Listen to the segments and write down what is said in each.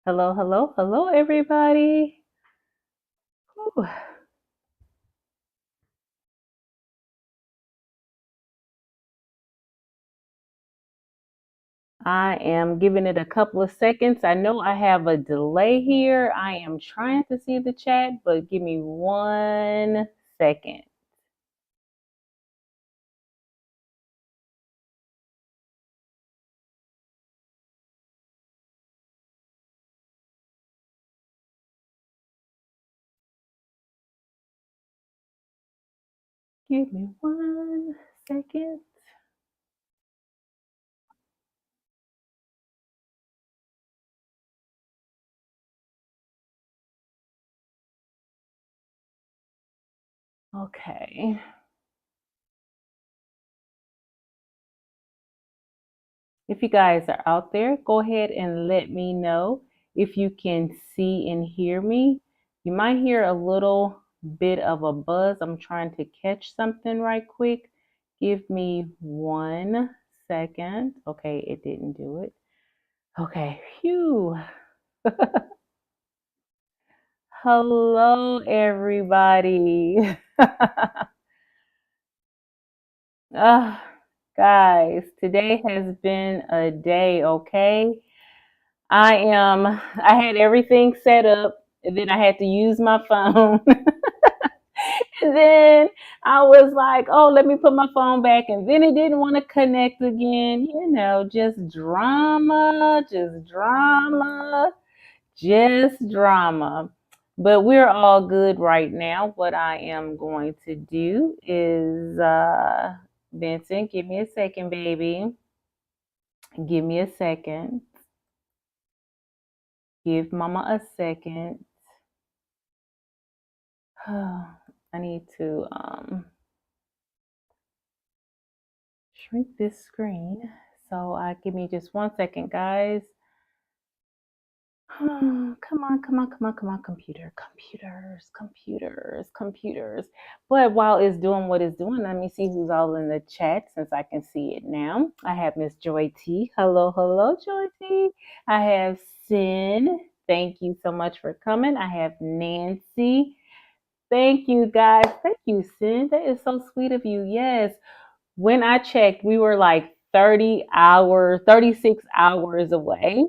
Hello, hello, hello, everybody. Whew. I am giving it a couple of seconds. I know I have a delay here. I am trying to see the chat, but give me 1 second. Give me 1 second. Okay. If you guys are out there, go ahead and let me know if you can see and hear me. You might hear a little bit of a buzz. I'm trying to catch something right quick. Give me 1 second. Okay, it didn't do it. Okay, phew. Hello, everybody. Ah, guys, today has been a day, okay? I had everything set up, and then I had to use my phone. And then I was like, oh, let me put my phone back. And then it didn't want to connect again. Just drama, just drama, just drama. But we're all good right now. What I am going to do is, Vincent, give me a second, baby. Give me a second. Give mama a second. I need to shrink this screen. So give me just 1 second, guys. Come on, come on, come on, come on, computers. But while it's doing what it's doing, let me see who's all in the chat since I can see it now. I have Miss Joy T. Hello, hello, Joy T. I have Sin. Thank you so much for coming. I have Nancy. Thank you, guys. Thank you, Sin. That is so sweet of you. Yes. When I checked, we were like 30 hours, 36 hours away.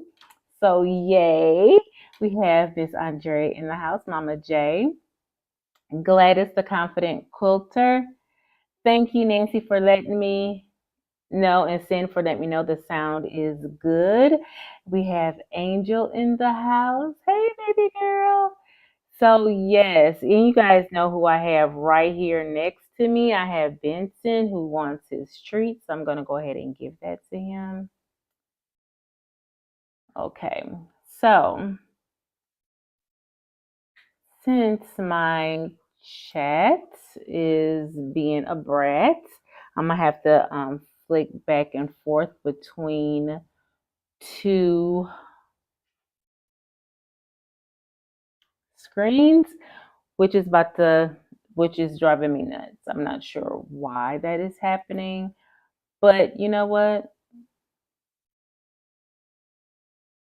So, yay. We have Miss Andre in the house, Mama J. Gladys, the confident quilter. Thank you, Nancy, for letting me know, and Sin for letting me know the sound is good. We have Angel in the house. Hey, baby girl. So, yes, and you guys know who I have right here next to me. I have Benson who wants his treats. I'm going to go ahead and give that to him. Okay, so since my chat is being a brat, I'm going to have to flick back and forth between two screens, which is which is driving me nuts. I'm not sure why that is happening. But you know what?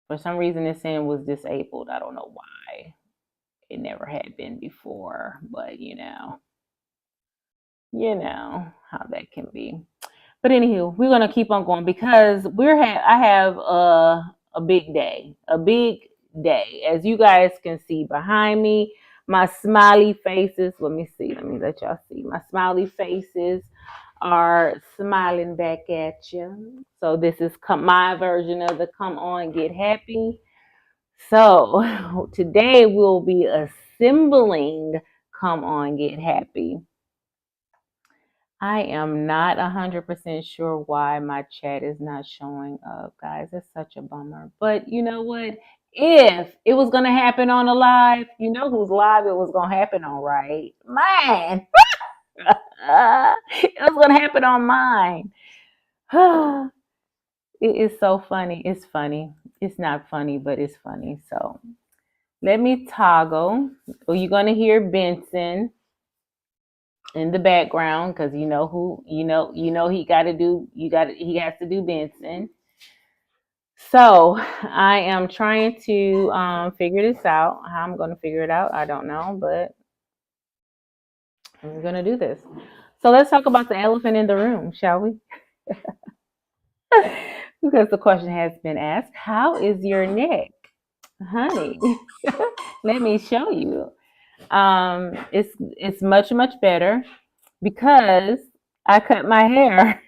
For some reason, this end was disabled. I don't know why. It never had been before, but you know how that can be. But anywho, we're gonna keep on going because I have a big day, a big day. As you guys can see behind me, my smiley faces. Let me see. Let me let y'all see. My smiley faces are smiling back at you. So this is my version of the come on get happy. So today we'll be assembling come on get happy. I am not 100% sure why my chat is not showing up, guys. It's such a bummer. But you know what? If it was going to happen on a live, you know whose live it was going to happen on, right? Mine. It was going to happen on mine. It is so funny. It's funny. It's not funny, but it's funny. So let me toggle. Well, you're going to hear Benson in the background because you know he has to do Benson. So I am trying to figure this out. How I'm going to figure it out, I don't know, but I'm going to do this. So let's talk about the elephant in the room, shall we? Because the question has been asked, how is your neck? Honey, let me show you. It's much better because I cut my hair.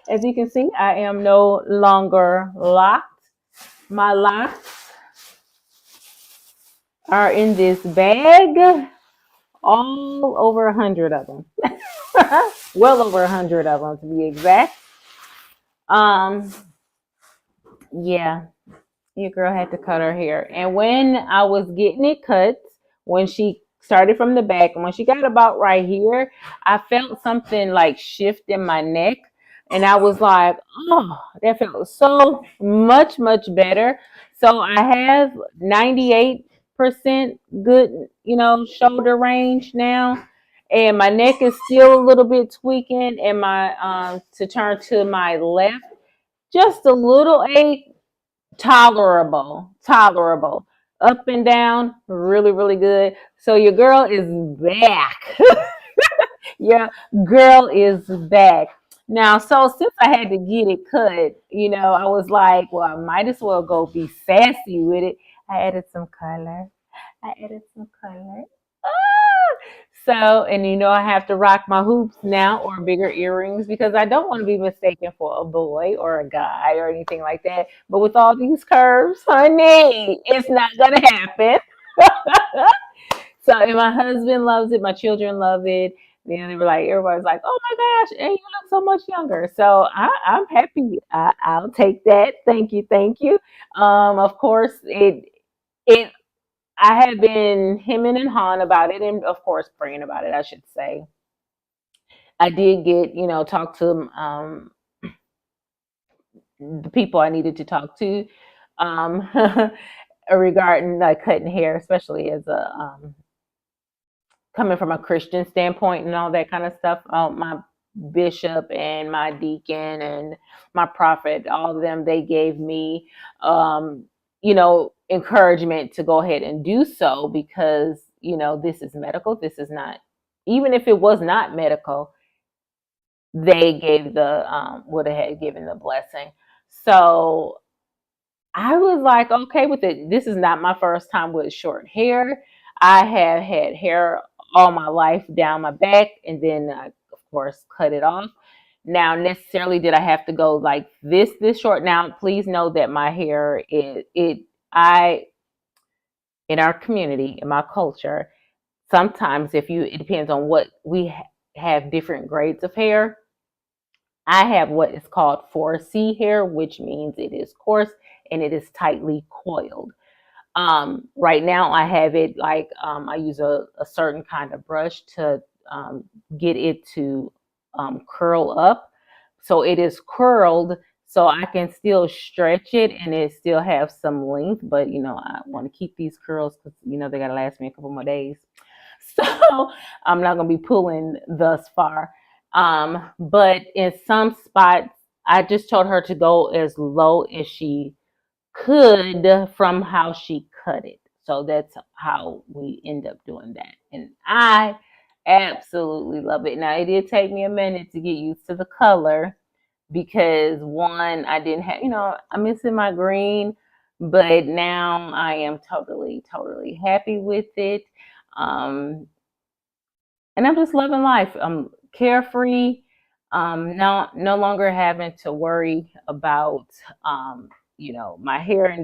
As you can see, I am no longer locked. My locks are in this bag, all over 100 of them. Well over 100 of them to be exact. Um, yeah, your girl had to cut her hair. And when I was getting it cut, when she started from the back, and when she got about right here, I felt something like shift in my neck. And I was like, oh, that felt so much better. So I have 98% good, shoulder range now. And my neck is still a little bit tweaking, and my to turn to my left, just a little ache, tolerable. Up and down, really good. So your girl is back. Your girl is back. Now, so since I had to get it cut, I was like, well, I might as well go be sassy with it. I added some color. I added some color. Ah! So, and I have to rock my hoops now or bigger earrings because I don't want to be mistaken for a boy or a guy or anything like that. But with all these curves, honey, it's not going to happen. So, and my husband loves it. My children love it. Then they were like, everybody's like, oh my gosh, and you look so much younger. So I'm happy. I'll take that. Thank you. Thank you. Of course, it I had been hemming and hawing about it, and of course praying about it, I should say. I did get, talk to the people I needed to talk to um, regarding like cutting hair, especially as a coming from a Christian standpoint and all that kind of stuff. My bishop and my deacon and my prophet, all of them, they gave me, encouragement to go ahead and do so because, this is medical. This is not, even if it was not medical, they gave would have had given the blessing. So I was like, okay with it. This is not my first time with short hair. I have had hair all my life down my back, and then I, of course, cut it off. Now, necessarily, did I have to go like this short? Now, please know that my hair I in our community, in my culture, sometimes it depends on what have different grades of hair. I have what is called 4C hair, which means it is coarse and it is tightly coiled. Right now, I have it like I use a certain kind of brush to get it to curl up. So it is curled, so I can still stretch it and it still have some length. But I want to keep these curls because they gotta last me a couple more days. So I'm not gonna be pulling thus far. But in some spots, I just told her to go as low as she could from how she cut it. So that's how we end up doing that. And I absolutely love it. Now, it did take me a minute to get used to the color because one, I didn't have, I'm missing my green, but now I am totally happy with it. Um, and I'm just loving life. I'm carefree. No longer having to worry about my hair in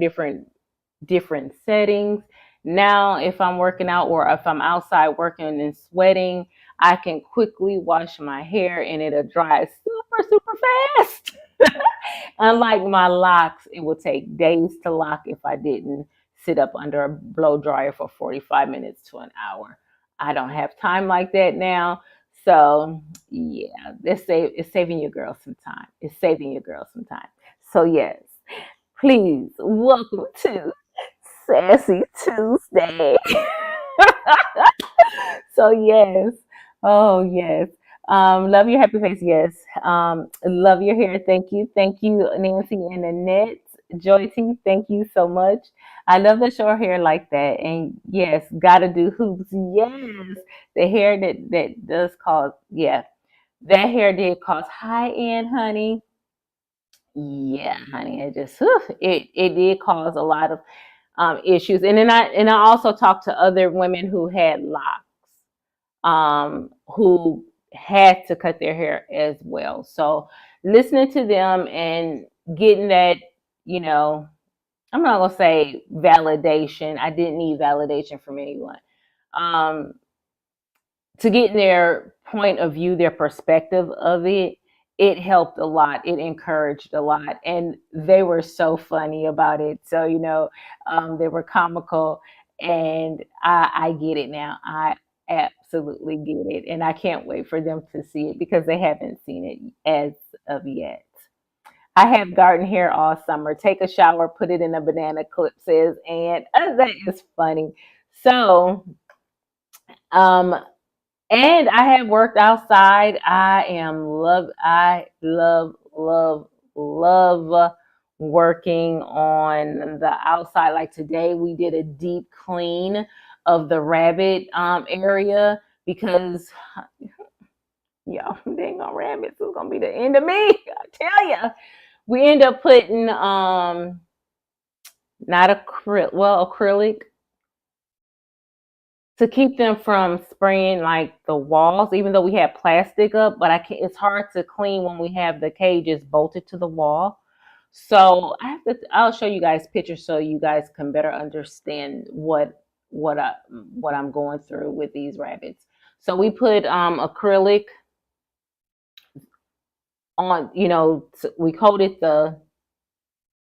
different settings. Now, if I'm working out or if I'm outside working and sweating, I can quickly wash my hair and it'll dry super fast. Unlike my locks, it would take days to lock if I didn't sit up under a blow dryer for 45 minutes to an hour. I don't have time like that now. So yeah, it's saving your girl some time. It's saving your girl some time. So yes, please welcome to Sassy Tuesday. So yes. Oh yes. Love your happy face, yes. Love your hair. Thank you. Thank you, Nancy and Annette. Joy T, thank you so much. I love the short hair like that. And yes, gotta do hoops. Yes. The hair that does cause, yeah. That hair did cause high end, honey. Yeah, honey. It just it did cause a lot of issues. And I also talked to other women who had locks, who had to cut their hair as well. So listening to them and getting that, you know, I'm not gonna say validation. I didn't need validation from anyone. Um, to get their point of view, their perspective of it, it helped a lot. It encouraged a lot. And they were so funny about it. So, they were comical. And I get it now. I absolutely get it. And I can't wait for them to see it because they haven't seen it as of yet. I have garden hair all summer. Take a shower, put it in a banana clip, says, and that is funny. So, um, and I have worked outside. I love working on the outside. Like today, we did a deep clean of the rabbit area because, yeah, dang on rabbits is gonna be the end of me. I tell you, we end up putting not acrylic to keep them from spraying like the walls, even though we had plastic up, but I can't, it's hard to clean when we have the cages bolted to the wall. So I'll show you guys pictures so you guys can better understand what I what I'm going through with these rabbits. So we put acrylic on, we coated the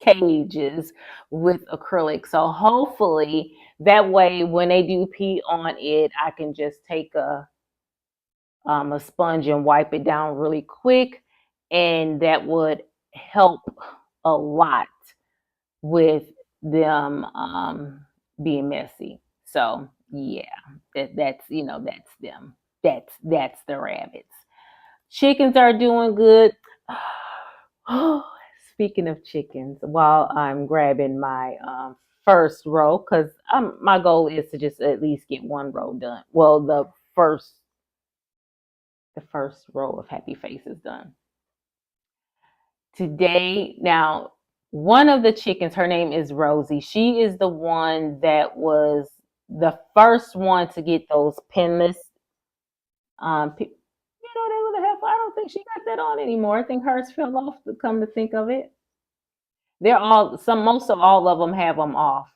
cages with acrylic. So hopefully that way when they do pee on it, I can just take a sponge and wipe it down really quick, and that would help a lot with them being messy. So yeah, that's them. That's the rabbits. Chickens are doing good. Oh, speaking of chickens, while I'm grabbing my first row, because my goal is to just at least get one row done. Well, the first row of happy faces done. Today, now, one of the chickens, her name is Rosie. She is the one that was the first one to get those pinless. They would have. I don't think she got that on anymore. I think hers fell off. To come to think of it, most of all of them have them off,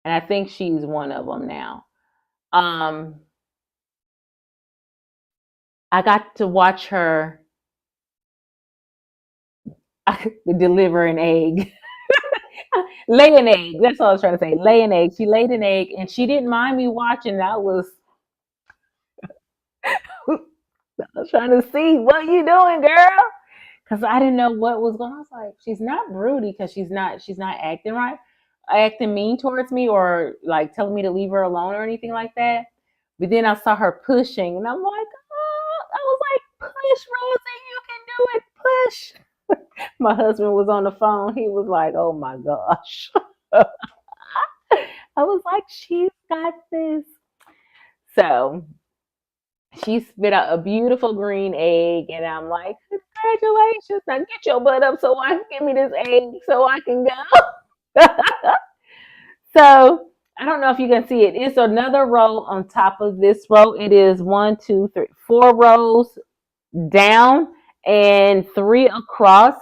and I think she's one of them now. Um, I got to watch her deliver an egg. Lay an egg. That's all I was trying to say. Lay an egg. She laid an egg and she didn't mind me watching. I was trying to see what you doing, girl. Because I didn't know what was going on. I was like, she's not broody because she's not acting right, acting mean towards me or like telling me to leave her alone or anything like that. But then I saw her pushing and I'm like, oh, I was like, push, Rosie, you can do it. Push. My husband was on the phone. He was like, oh my gosh. I was like, she's got this. So she spit out a beautiful green egg, and I'm like, congratulations. Now get your butt up so I can give me this egg so I can go. So I don't know if you can see it. It's another row on top of this row. It is 1, 2, 3, 4 rows down and 3 across.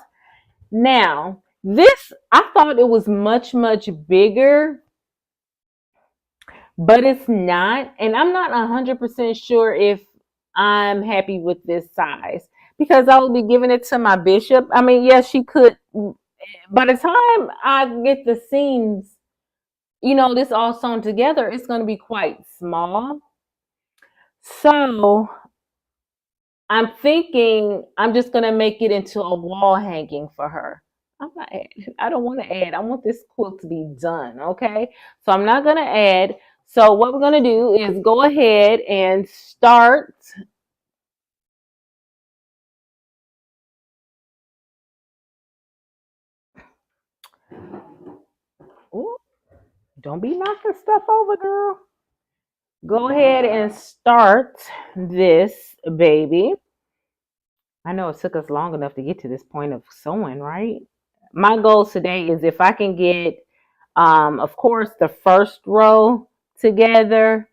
Now, this, I thought it was much, much bigger, but it's not. And I'm not 100% sure if I'm happy with this size because I will be giving it to my bishop. I mean, yes, she could. By the time I get the seams, this all sewn together, it's going to be quite small. So I'm thinking I'm just going to make it into a wall hanging for her. I don't want to add. I want this quilt to be done. Okay. So I'm not going to add. So what we're going to do is go ahead and start. Ooh, don't be knocking stuff over, girl. Go ahead and start this baby. I know it took us long enough to get to this point of sewing, right? My goal today is if I can get, of course, the first row together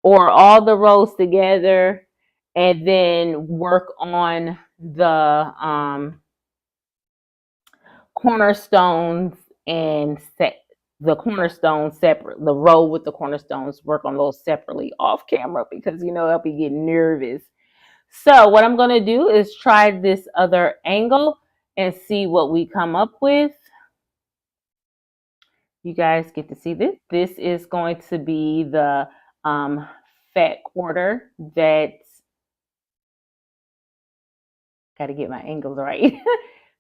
or all the rows together, and then work on the cornerstones and set the cornerstones separate, the row with the cornerstones, work on those separately off camera because I'll be getting nervous. So what I'm going to do is try this other angle and see what we come up with. You guys get to see this. This is going to be the fat quarter that's got to get my angles right.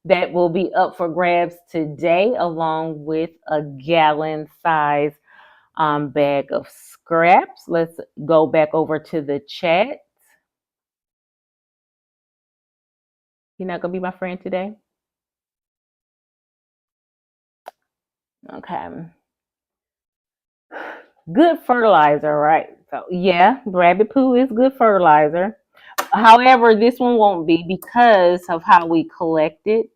That will be up for grabs today, along with a gallon size bag of scraps. Let's go back over to the chat. You're not gonna be my friend today? Okay. Good fertilizer, right? So yeah, rabbit poo is good fertilizer. However, this one won't be because of how we collect it.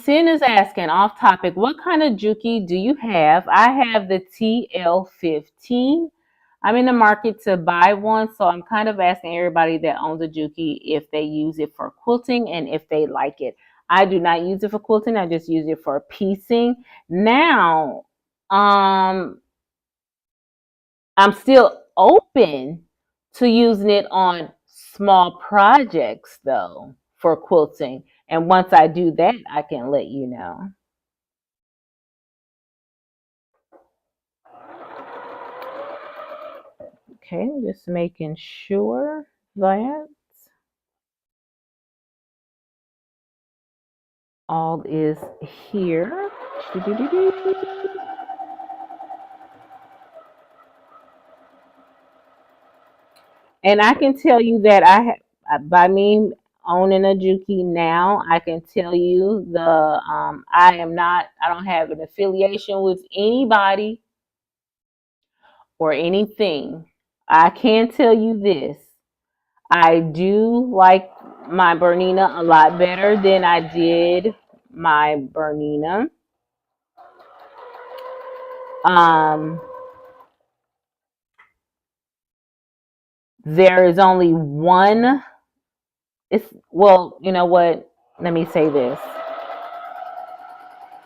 Sin is asking off topic, what kind of Juki do you have? I have the TL15. I'm in the market to buy one, so I'm kind of asking everybody that owns a Juki if they use it for quilting and if they like it. I do not use it for quilting. I just use it for piecing. Now, I'm still open to using it on small projects though for quilting. And once I do that, I can let you know. Okay, just making sure that all is here. And I can tell you that by me owning a Juki now, I can tell you I don't have an affiliation with anybody or anything. I can tell you this. I do like my Bernina a lot better than I did my Bernina. There is only one. Well, you know what? Let me say this.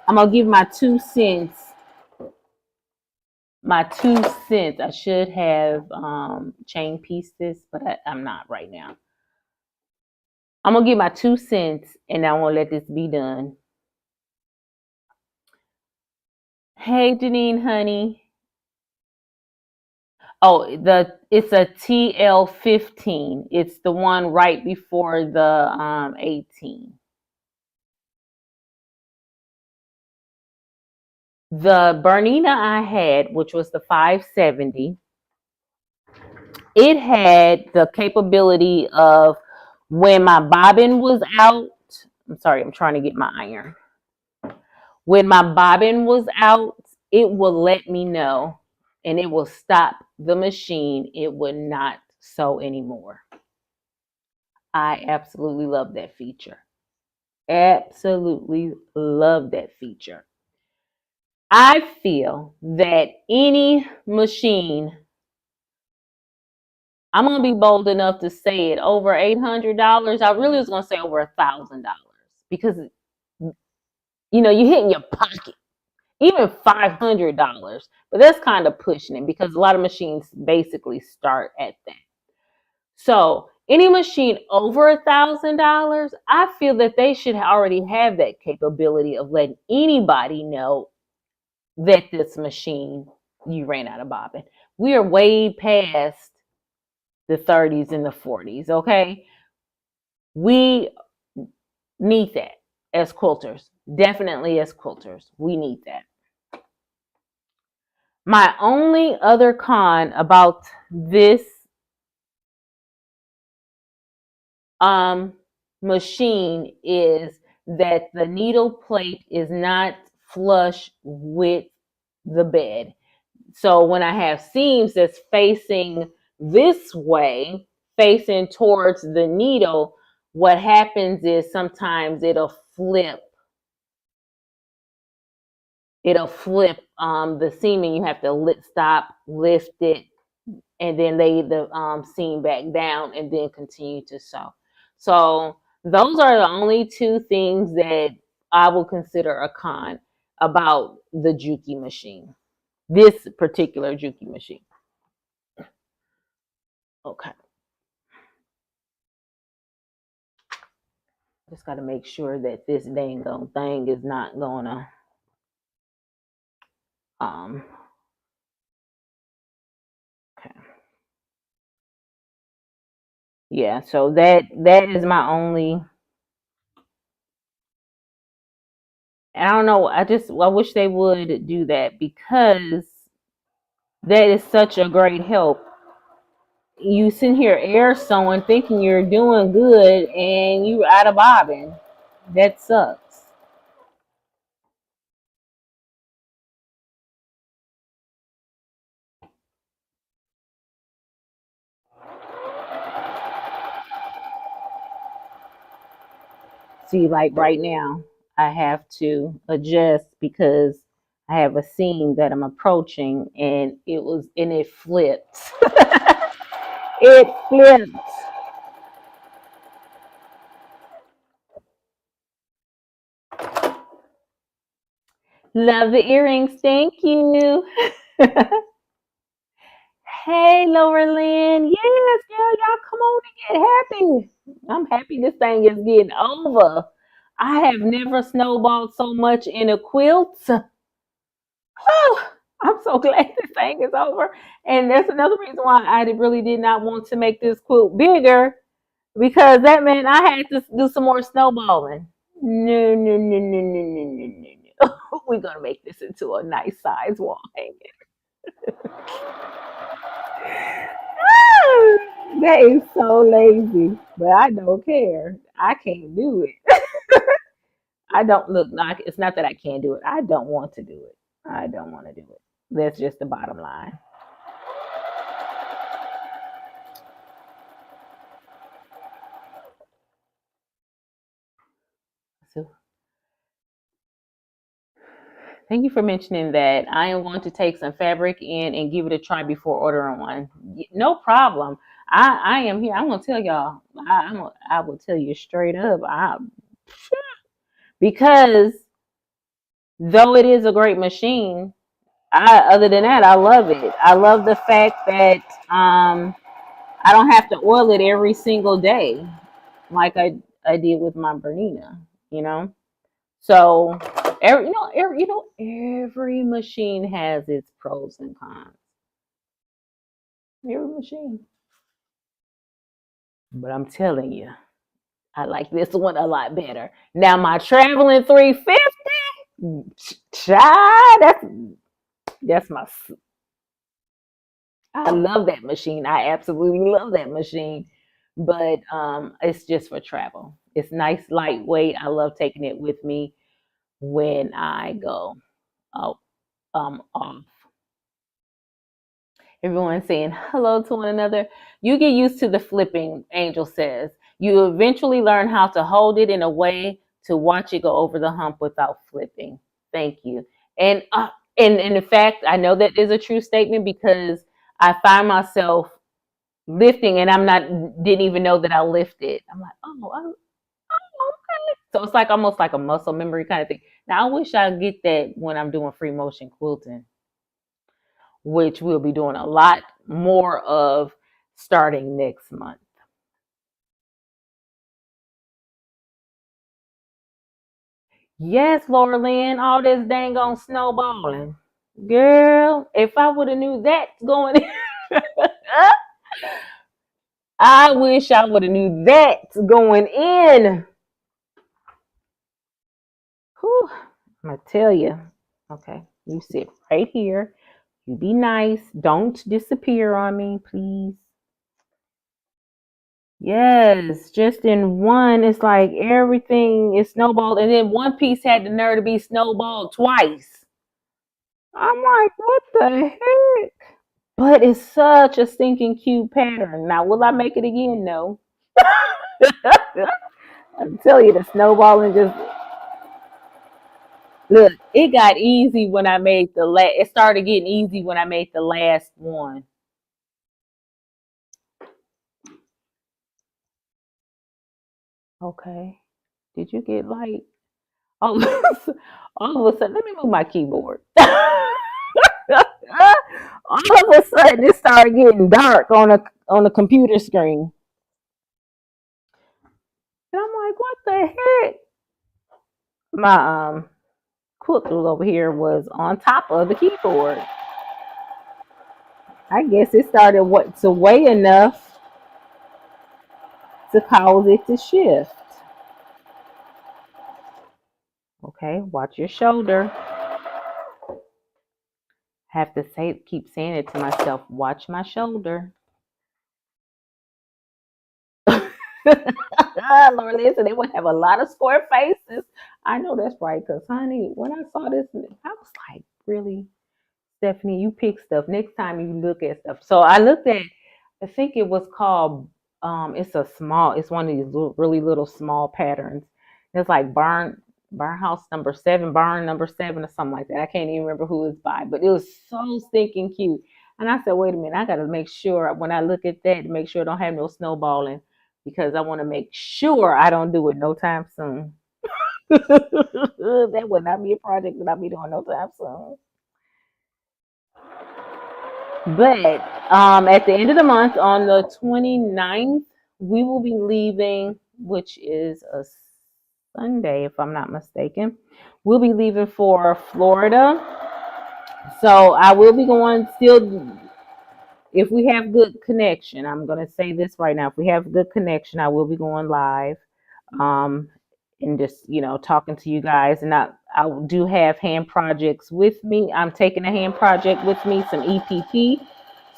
I'm gonna give my 2 cents. My 2 cents. I should have chain piece this, but I'm not right now. I'm gonna give my 2 cents, and I won't let this be done. Hey, Janine, honey. Oh, it's a TL15. It's the one right before the 18. The Bernina I had, which was the 570, it had the capability of when my bobbin was out. I'm sorry, I'm trying to get my iron. When my bobbin was out, it will let me know and it will stop the machine. It would not sew anymore. I absolutely love that feature. Absolutely love that feature. I feel that any machine, I'm gonna be bold enough to say it, over $800. I really was gonna say over $1,000 because you're hitting your pocket. Even $500, but that's kind of pushing it because a lot of machines basically start at that. So any machine over $1,000, I feel that they should already have that capability of letting anybody know that this machine, you ran out of bobbin. We are way past the 30s and the 40s, okay? We need that as quilters. Definitely as quilters, we need that. My only other con about this machine is that the needle plate is not flush with the bed. So when I have seams that's facing this way, facing towards the needle, what happens is sometimes it'll flip the seam, and you have to stop, lift it, and then lay the seam back down and then continue to sew. So those are the only two things that I will consider a con about the Juki machine, this particular Juki machine. Okay. Just got to make sure that this dang on thing is not gonna okay. Yeah, so that is my only. I don't know. I wish they would do that, because that is such a great help. You sitting here air sewing, thinking you're doing good, and you out of bobbin. That sucks. See, like right now, I have to adjust because I have a seam that I'm approaching, and it flips. It flips. Love the earrings. Thank you. Hey, Lower Lynn. Yes, girl, y'all come on and get happy. I'm happy this thing is getting over. I have never snowballed so much in a quilt. Oh, I'm so glad this thing is over. And that's another reason why I really did not want to make this quilt bigger, because that meant I had to do some more snowballing. No, no, no, no, no, no, no, no, no. We're going to make this into a nice size wall hanger. That is so lazy, but I don't care. I can't do it. I don't look. Like, it's not that I can't do it. I don't want to do it. I don't want to do it. That's just the bottom line. So, thank you for mentioning that. I am going to take some fabric in and give it a try before ordering one. No problem. I am here. I'm gonna tell y'all. I will tell you straight up. Because though it is a great machine, other than that, I love it. I love the fact that I don't have to oil it every single day like I did with my Bernina, you know. So every machine has its pros and cons. Every machine. But I'm telling you, I like this one a lot better. Now my traveling 350, child, that's my. I love that machine. I absolutely love that machine. But it's just for travel. It's nice, lightweight. I love taking it with me when I go out off. Everyone saying hello to one another. You get used to the flipping, Angel says. You eventually learn how to hold it in a way to watch it go over the hump without flipping. Thank you. And in fact, I know that is a true statement, because I find myself lifting and didn't even know that I lifted. I'm like, oh, okay. So it's like almost like a muscle memory kind of thing. Now I wish I get that when I'm doing free motion quilting, which we'll be doing a lot more of starting next month. Yes, Laura Lynn, all this dang on snowballing. Girl, if I would have knew that going in, I wish I would have knew that going in. Whew, I'm gonna tell you. Okay, you sit right here. You be nice. Don't disappear on me, please. Yes, just in one, it's like everything is snowballed, and then one piece had the nerve to be snowballed twice. I'm like, what the heck? But it's such a stinking cute pattern. Now, will I make it again? No. I tell you, the snowballing just look. It got easy when I made the last. It started getting easy when I made the last one. Okay. Did you get light? Oh, all of a sudden, let me move my keyboard. All of a sudden, it started getting dark on the computer screen, and I'm like, "What the heck?" My quilt tool over here was on top of the keyboard. I guess it started what to weigh enough to cause it to shift. Okay, watch your shoulder. Have to say, keep saying it to myself. Watch my shoulder. Lord, listen, it would have a lot of square faces. I know that's right, because honey, when I saw this, I was like, really, Stephanie, you pick stuff. Next time you look at stuff. So I looked at, I think it was called, it's one of these really little small patterns. It's like barn house number 7, barn number 7, or something like that. I can't even remember who it's by, but it was so stinking cute. And I said, wait a minute, I got to make sure when I look at that, make sure I don't have no snowballing, because I want to make sure I don't do it no time soon. That would not be a project that I'll be doing no time soon. But at the end of the month, on the 29th, we will be leaving, which is a Sunday, if I'm not mistaken. We'll be leaving for Florida. So I will be going still, if we have good connection. I'm going to say this right now. If we have good connection, I will be going live. Um, and just talking to you guys, and I do have hand projects with me. I'm taking a hand project with me, some EPP,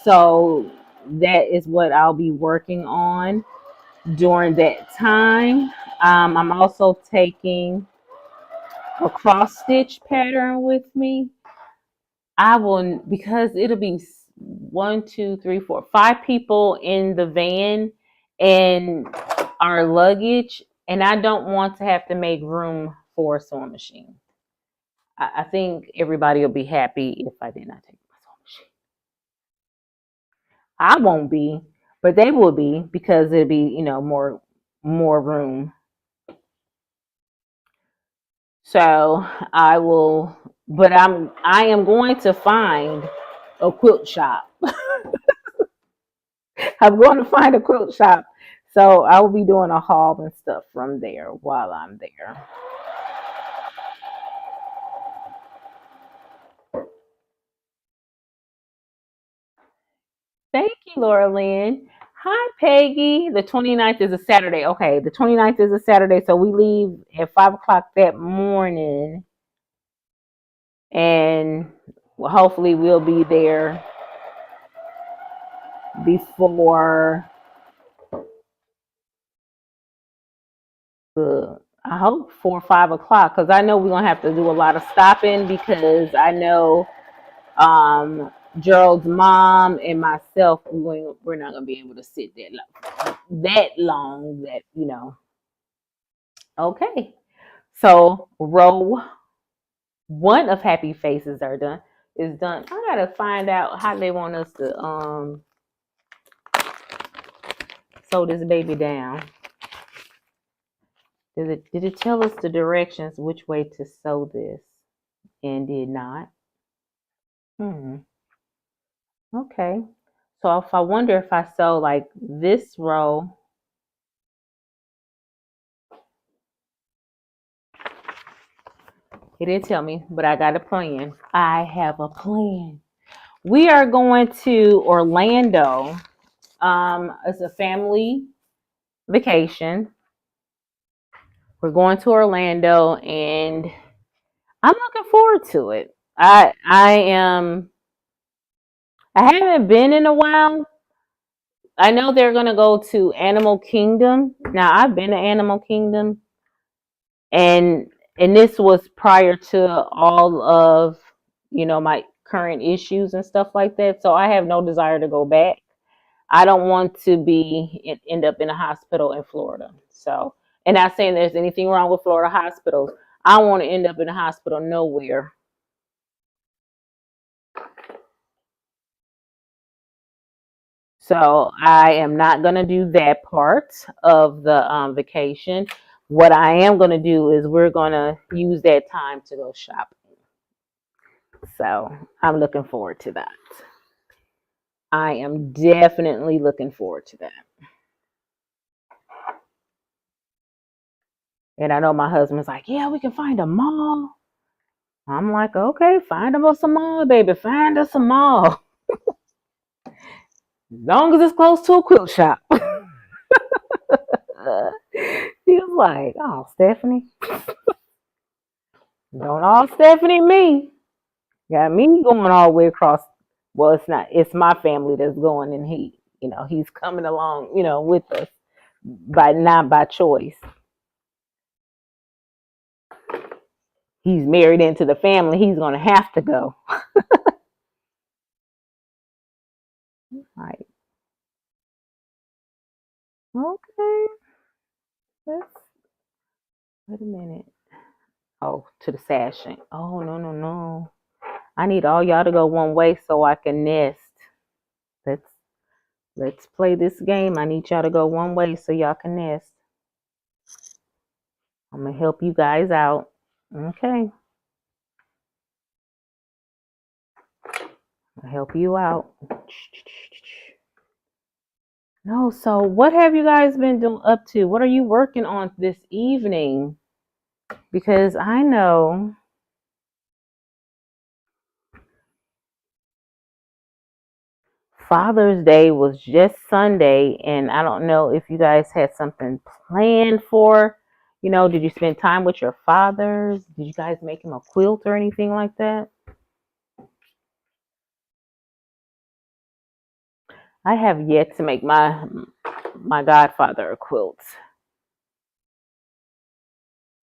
so that is what I'll be working on during that time. I'm also taking a cross stitch pattern with me. I will, because it'll be one, two, three, four, 5 people in the van and our luggage, and I don't want to have to make room for a sewing machine. I think everybody will be happy if I did not take my sewing machine. I won't be, but they will be, because it'll be more room. So I will, but I am going to find a quilt shop. I'm going to find a quilt shop. So I will be doing a haul and stuff from there while I'm there. Thank you, Laura Lynn. Hi, Peggy. The 29th is a Saturday. Okay, the 29th is a Saturday. So we leave at 5 o'clock that morning. And hopefully we'll be there before I hope 4 or 5 o'clock, because I know we're gonna have to do a lot of stopping, because I know Gerald's mom and myself, we're not gonna be able to sit that long. Okay, so row 1 of happy faces is done. I gotta find out how they want us to sew this baby down. Did it tell us the directions which way to sew this, and did not? Okay. So if I wonder if I sew like this row, it didn't tell me, but I got a plan. I have a plan. We are going to Orlando. It's a family vacation. We're going to Orlando, and I'm looking forward to it. I haven't been in a while, I know they're gonna go to Animal Kingdom. Now I've been to Animal Kingdom, and this was prior to all of my current issues and stuff like that. So I have no desire to go back. I don't want to end up in a hospital in Florida. So, and not saying there's anything wrong with Florida hospitals. I want to end up in a hospital nowhere. So I am not going to do that part of the vacation. What I am going to do is we're going to use that time to go shopping. So I'm looking forward to that. I am definitely looking forward to that. And I know my husband's like, yeah, we can find a mall. I'm like, okay, find us a mall, baby. Find us a mall. As long as it's close to a quilt shop. He was like, oh, Stephanie. Don't all Stephanie me. Got me going all the way across. Well, it's not. It's my family that's going, and he's coming along, with us, not by choice. He's married into the family. He's gonna have to go. Right. Okay. Let's wait a minute. Oh, to the sashing. Oh no no no. I need all y'all to go one way so I can nest. Let's let's play this game. I need y'all to go one way so y'all can nest. I'm gonna help you guys out. Okay. I'll help you out. No, so what have you guys been up to? What are you working on this evening? Because I know Father's Day was just Sunday, and I don't know if you guys had something planned for, did you spend time with your fathers? Did you guys make him a quilt or anything like that? I have yet to make my godfather a quilt.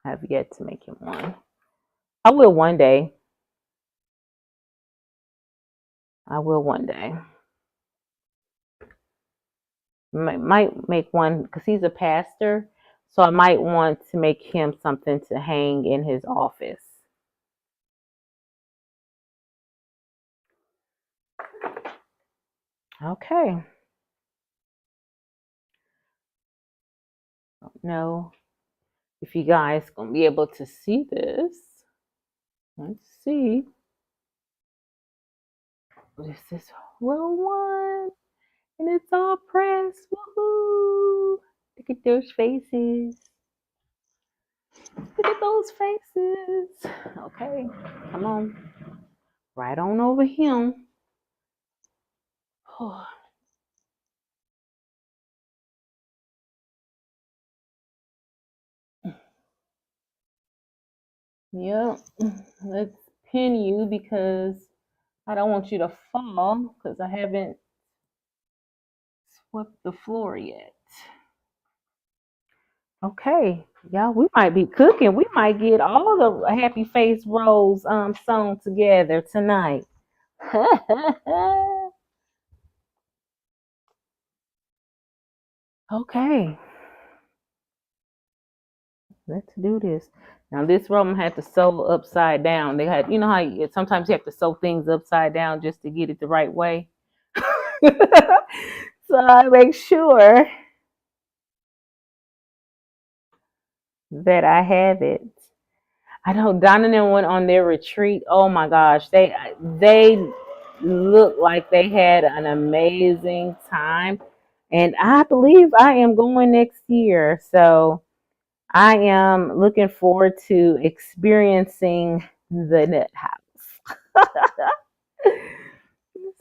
I have yet to make him one. I will one day. I will one day. Might make one because he's a pastor, so I might want to make him something to hang in his office. Okay. Don't know if you guys gonna be able to see this. Let's see. This is row one, and it's all pressed. Woohoo! Look at those faces. Look at those faces. Okay, come on. Right on over here. Oh. Yep. Let's pin you because I don't want you to fall because I haven't swept the floor yet. Okay, y'all, we might be cooking. We might get all the happy face rolls sewn together tonight. Okay, let's do this. Now this row I had to sew upside down. They had, how sometimes you have to sew things upside down just to get it the right way. So I make sure that I have it. I know Donna and them went on their retreat. Oh my gosh, they look like they had an amazing time, and I believe I am going next year. So I am looking forward to experiencing the nut house.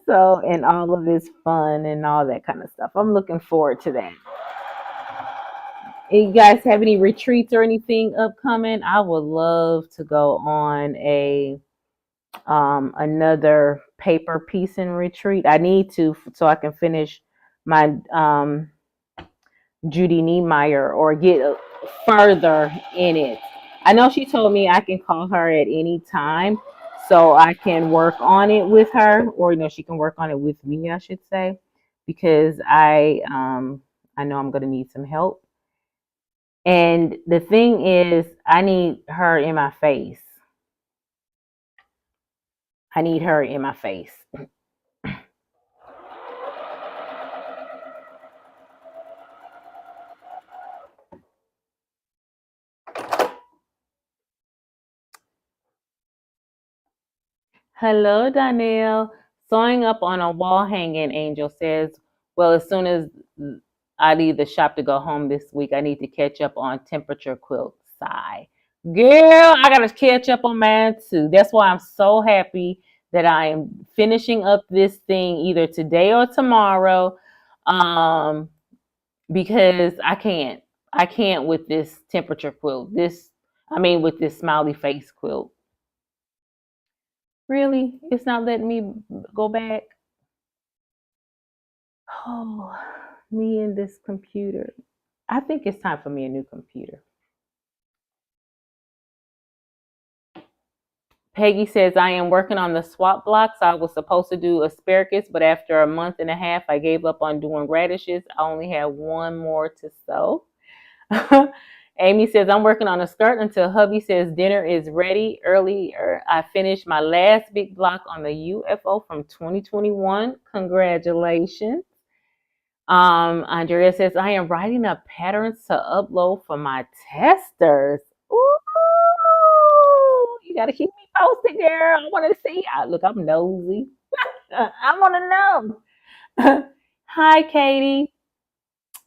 So, and all of its fun and all that kind of stuff. I'm looking forward to that. You guys have any retreats or anything upcoming? I would love to go on another paper piecing retreat. I need to so I can finish my Judy Niemeyer or get further in it. I know she told me I can call her at any time so I can work on it with her, or she can work on it with me, I should say, because I know I'm gonna need some help. And the thing is, I need her in my face. I need her in my face. Hello, Danielle. Sewing up on a wall hanging, Angel says, well, as soon as I leave the shop to go home this week, I need to catch up on temperature quilt. Sigh. Girl, I got to catch up on mine too. That's why I'm so happy that I am finishing up this thing either today or tomorrow. Because I can't. I can't with this temperature quilt. With this smiley face quilt. Really? It's not letting me go back? Oh, me and this computer. I think it's time for me a new computer. Peggy says, I am working on the swap blocks. I was supposed to do asparagus, but after a month and a half, I gave up on doing radishes. I only have one more to sew. Amy says, I'm working on a skirt until hubby says dinner is ready. Earlier, I finished my last big block on the UFO from 2021. Congratulations. Andrea says, I am writing up patterns to upload for my testers. Ooh, you got to keep me posted, girl. I want to see. Look, I'm nosy. I want to know. Hi, Katie.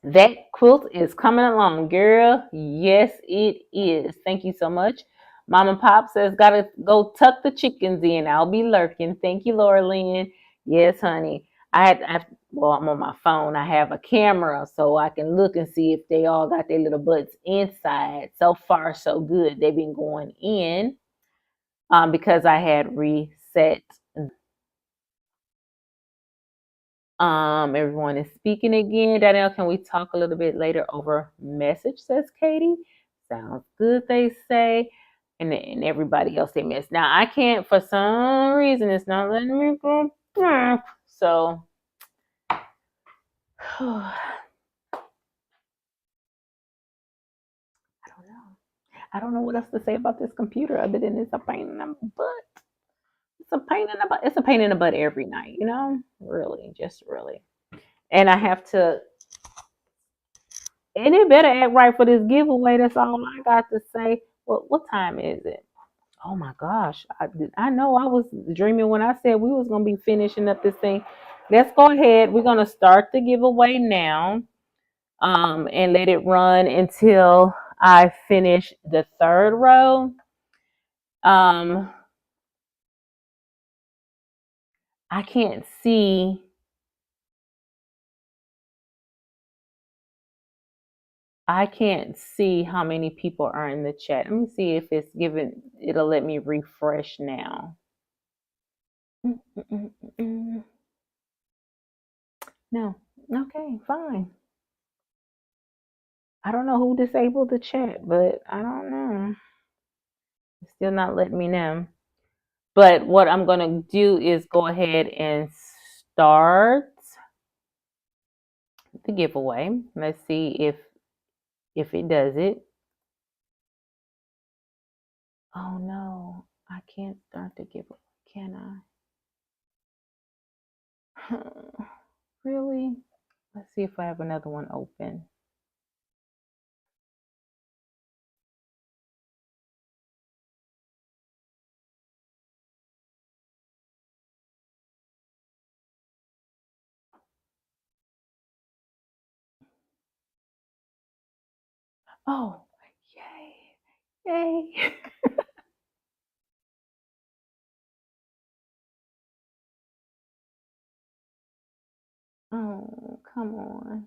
That quilt is coming along, girl. Yes, it is. Thank you so much. Mom and Pop says, gotta go tuck the chickens in. I'll be lurking. Thank you, Laura Lynn. Yes, honey. Well, I'm on my phone. I have a camera so I can look and see if they all got their little butts inside. So far, so good. They've been going in because I had reset. Everyone is speaking again. Danielle, can we talk a little bit later over message, says Katie. Sounds good, they say. And everybody else they missed. Now I can't, for some reason, it's not letting me go back. So I don't know. I don't know what else to say about this computer other than it's a pain in the butt. It's a pain in the butt. It's a pain in the butt every night, Really, just really. And I have to And it better act right for this giveaway. That's all I got to say. What time is it? Oh my gosh. I know I was dreaming when I said we was going to be finishing up this thing. Let's go ahead. We're going to start the giveaway now and let it run until I finish the third row. I can't see. I can't see how many people are in the chat. Let me see if it'll let me refresh now. No. Okay, fine. I don't know who disabled the chat, but I don't know. It's still not letting me know. But what I'm going to do is go ahead and start the giveaway. Let's see if it does it. Oh no, I can't start the giveaway, can I? Really? Let's see if I have another one open. Oh, yay. Yay. Oh, come on.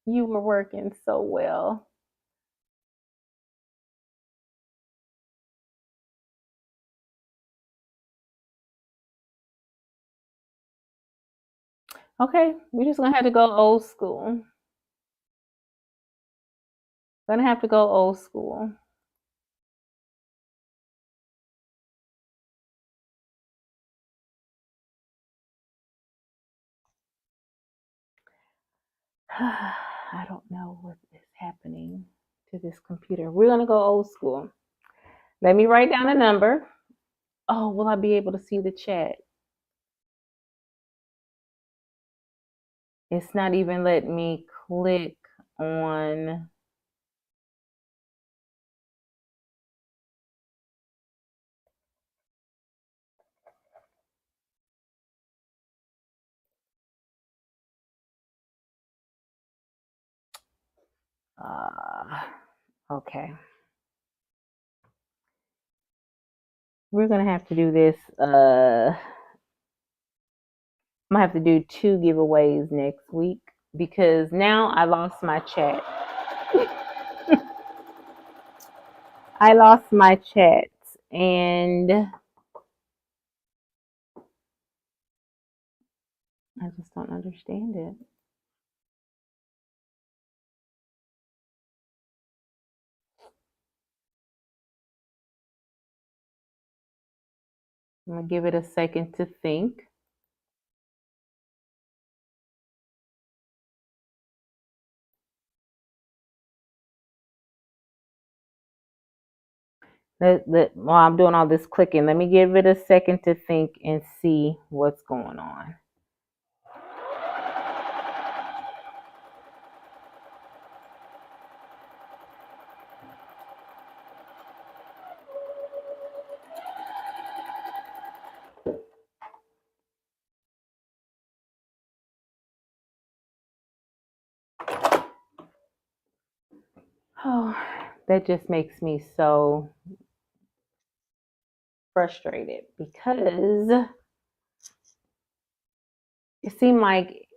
You were working so well. Okay, we're just gonna have to go old school. Gonna have to go old school. I don't know what is happening to this computer. We're gonna go old school. Let me write down a number. Oh, will I be able to see the chat? It's not even letting me click on. Okay. We're gonna have to do this. I'm gonna have to do 2 giveaways next week because now I lost my chat. I lost my chat and I just don't understand it. I'm gonna give it a second to think. While I'm doing all this clicking, let me give it a second to think and see what's going on. Oh, that just makes me so frustrated because it seemed like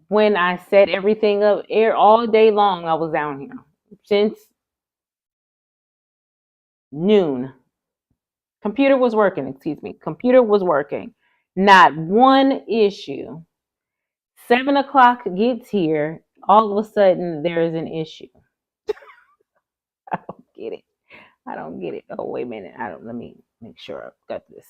when I set everything up all day long, I was down here since noon. Computer was working, excuse me. Computer was working. Not one issue. 7 o'clock gets here, all of a sudden there's an issue. I don't get it. I don't get it. Oh, wait a minute. Let me make sure I've got this.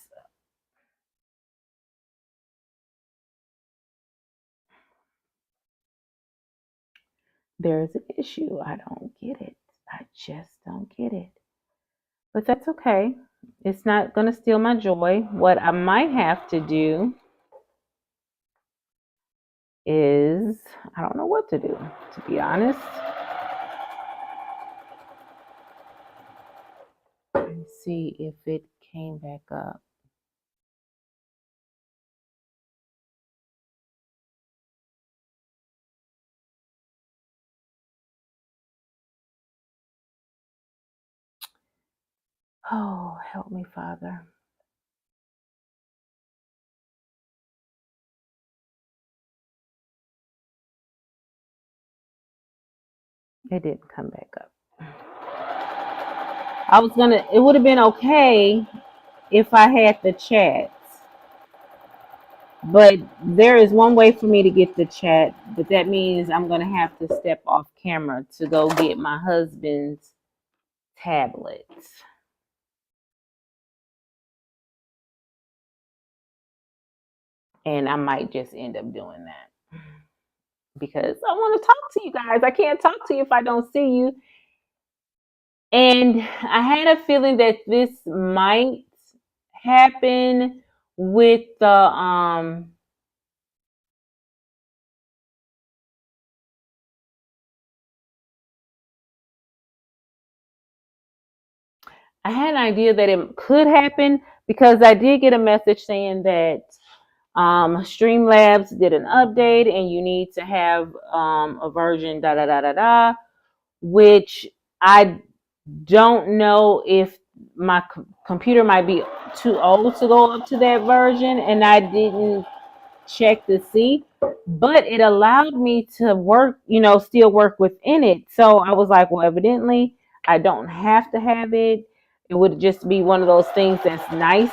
There's an issue. I don't get it. I just don't get it. But that's okay. It's not going to steal my joy. What I might have to do is, I don't know what to do, to be honest. Let me see if it came back up. Oh, help me, Father. It didn't come back up. It would have been okay if I had the chats. But there is one way for me to get the chat, but that means I'm going to have to step off camera to go get my husband's tablet. And I might just end up doing that because I want to talk to you guys. I can't talk to you if I don't see you. And I had a feeling that this might happen with the I had an idea that it could happen because I did get a message saying that Streamlabs did an update and you need to have a version da da da da da, which I don't know if my computer might be too old to go up to that version, and I didn't check to see, but it allowed me to work, still work within it. So I was like, well, evidently I don't have to have it. It would just be one of those things that's nice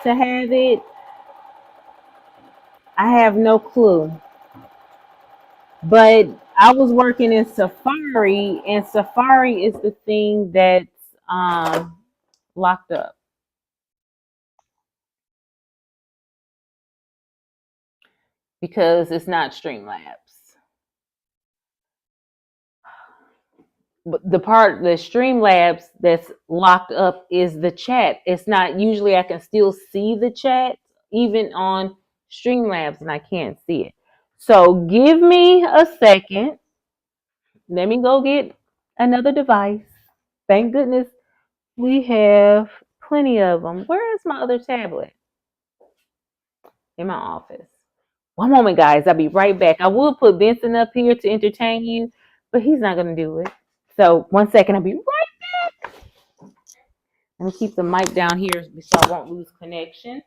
to have it. I have no clue. But I was working in Safari, and Safari is the thing that's locked up because it's not Streamlabs. But the Streamlabs that's locked up is the chat. It's not usually I can still see the chat even on Streamlabs and I can't see it. So give me a second. Let me go get another device. Thank goodness we have plenty of them. Where is my other tablet? In my office. One moment, guys. I'll be right back. I would put Vincent up here to entertain you, but he's not going to do it. So, one second. I'll be right back. Let me keep the mic down here so I won't lose connection.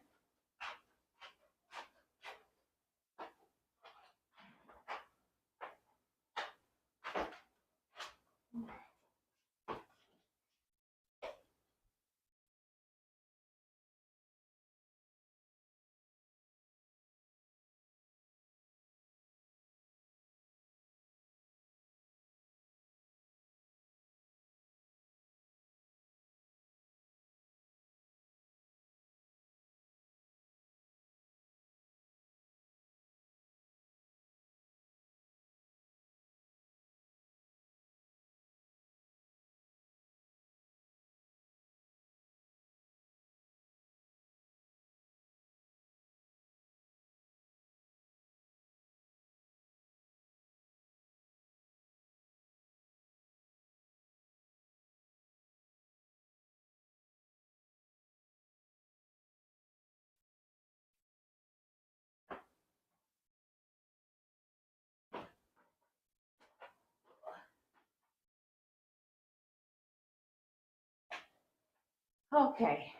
Okay.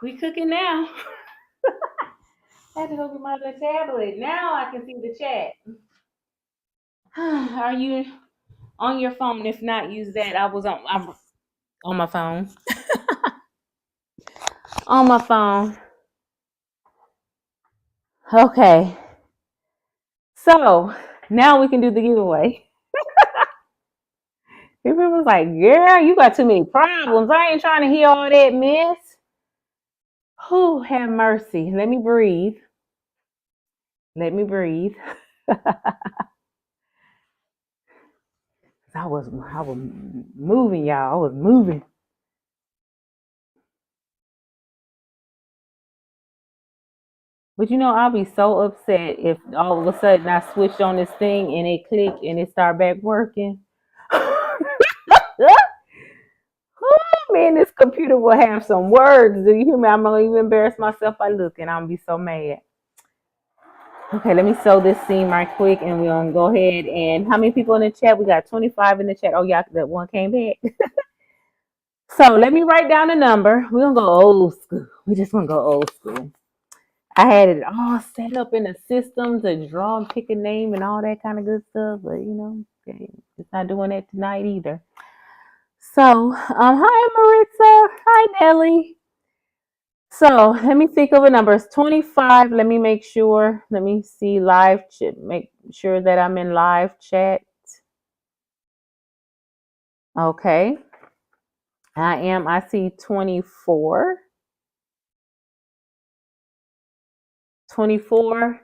We cooking now. I had to go get my other tablet. Now I can see the chat. Are you on your phone? If not, use that. I'm on my phone. On my phone. Okay. So now we can do the giveaway. People was like, girl, you got too many problems. I ain't trying to hear all that mess. Who have mercy. Let me breathe. Let me breathe. I was moving, y'all. I was moving. But you know, I'll be so upset if all of a sudden I switched on this thing and it clicked and it started back working. Oh, man, this computer will have some words. Do you hear me? I'm gonna even embarrass myself by looking. I'm gonna be so mad. Okay, let me sew this seam right quick and we're gonna go ahead and how many people in the chat? We got 25 in the chat. Oh yeah, that one came back. So let me write down the number. We're gonna go old school. We're just gonna go old school. I had it all set up in the system to draw and pick a name and all that kind of good stuff, but you know, okay, it's not doing that tonight either. So, hi Maritza, hi Nelly. So let me think of a number. It's 25. Let me make sure. Let me see live chat. Make sure that I'm in live chat. Okay. I am. I see 24. 24.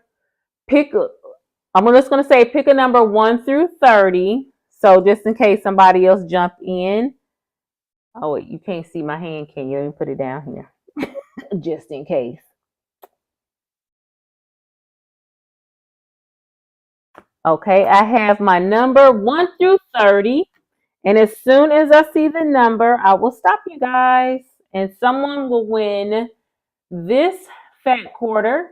Pick a, I'm just going to say pick a number 1 through 30. So just in case somebody else jump in. Oh, wait, you can't see my hand, can you? Let me put it down here. Just in case. Okay, I have my number 1 through 30. And as soon as I see the number, I will stop you guys. And someone will win this fat quarter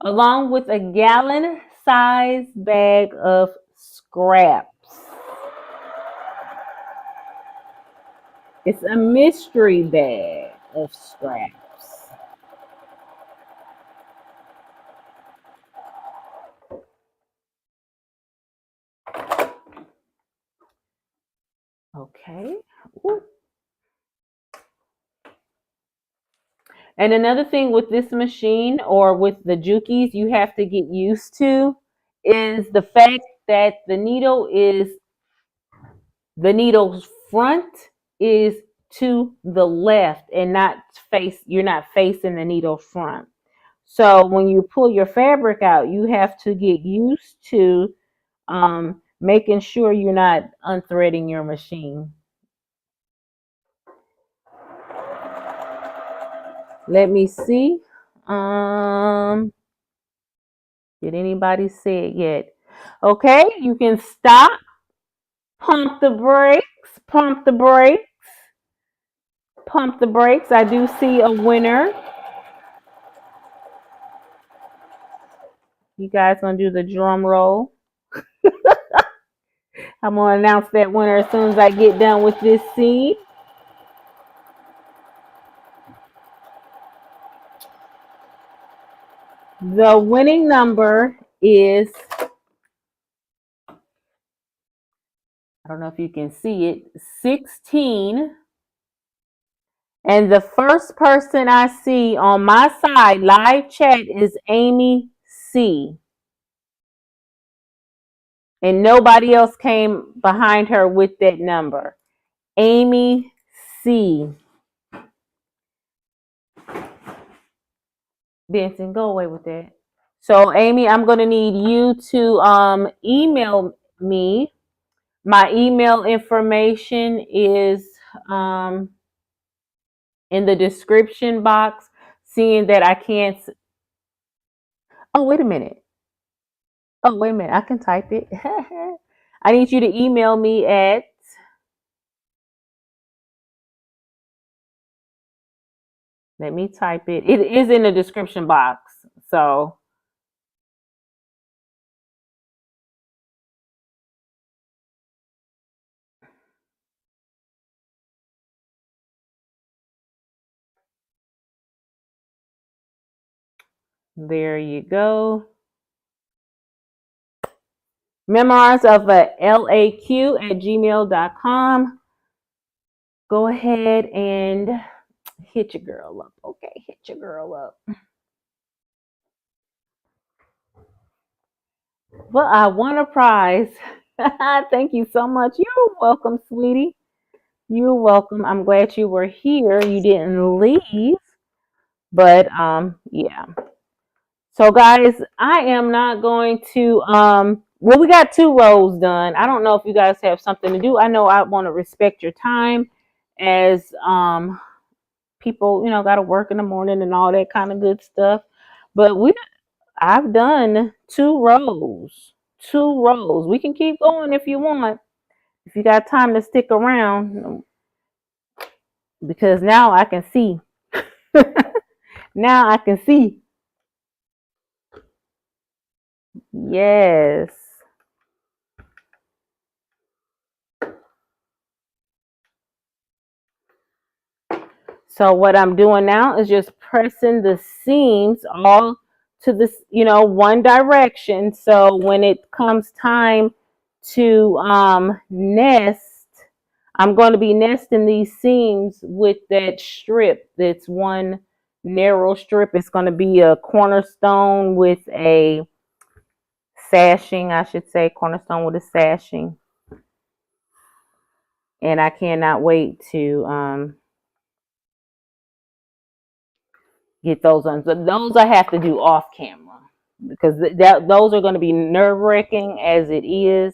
along with a gallon size bag of scraps. It's a mystery bag of scraps. Okay. Ooh. And another thing with this machine or with the Jukies you have to get used to is the fact that the needle's front is to the left and not you're not facing the needle front. So when you pull your fabric out, you have to get used to making sure you're not unthreading your machine. Let me see. Did anybody say it yet? Okay, you can stop, pump the brakes, pump the brakes, pump the brakes. I do see a winner. You guys gonna do the drum roll? I'm gonna announce that winner as soon as I get done with this scene. The winning number is, I don't know if you can see it, 16. And the first person I see on my side, live chat, is Amy C. And nobody else came behind her with that number. Amy C. Benson, go away with that. So, Amy, I'm going to need you to email me. My email information is in the description box. Seeing that I can't. Oh, wait a minute. Oh, wait a minute. I can type it. I need you to email me at. Let me type it. It is in the description box. So. There you go. Memoirs of a LAQ@gmail.com. Go ahead and hit your girl up. Okay, hit your girl up. Well, I won a prize. Thank you so much. You're welcome, sweetie. You're welcome. I'm glad you were here. You didn't leave. But yeah. So guys, I am not going to well, we got 2 rows done. I don't know if you guys have something to do. I know I want to respect your time as people, got to work in the morning and all that kind of good stuff. But I've done 2 rows. 2 rows. We can keep going if you want. If you got time to stick around, because now I can see. Now I can see. Yes. So what I'm doing now is just pressing the seams all to this, one direction. So when it comes time to nest, I'm going to be nesting these seams with that strip. That's one narrow strip. It's going to be a cornerstone with a sashing, I should say, cornerstone with a sashing. And I cannot wait to get those on. So those I have to do off camera because those are going to be nerve-wracking as it is.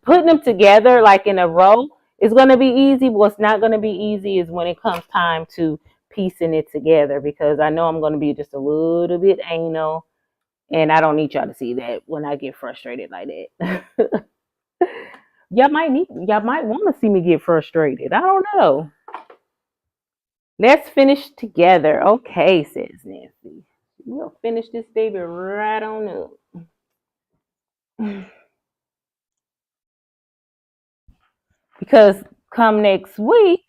Putting them together like in a row is going to be easy. What's not going to be easy is when it comes time to piecing it together, because I know I'm going to be just a little bit anal, and I don't need y'all to see that when I get frustrated like that. Y'all might want to see me get frustrated. I don't know. Let's finish together. Okay, says Nancy. We'll finish this baby right on up. Because come next week,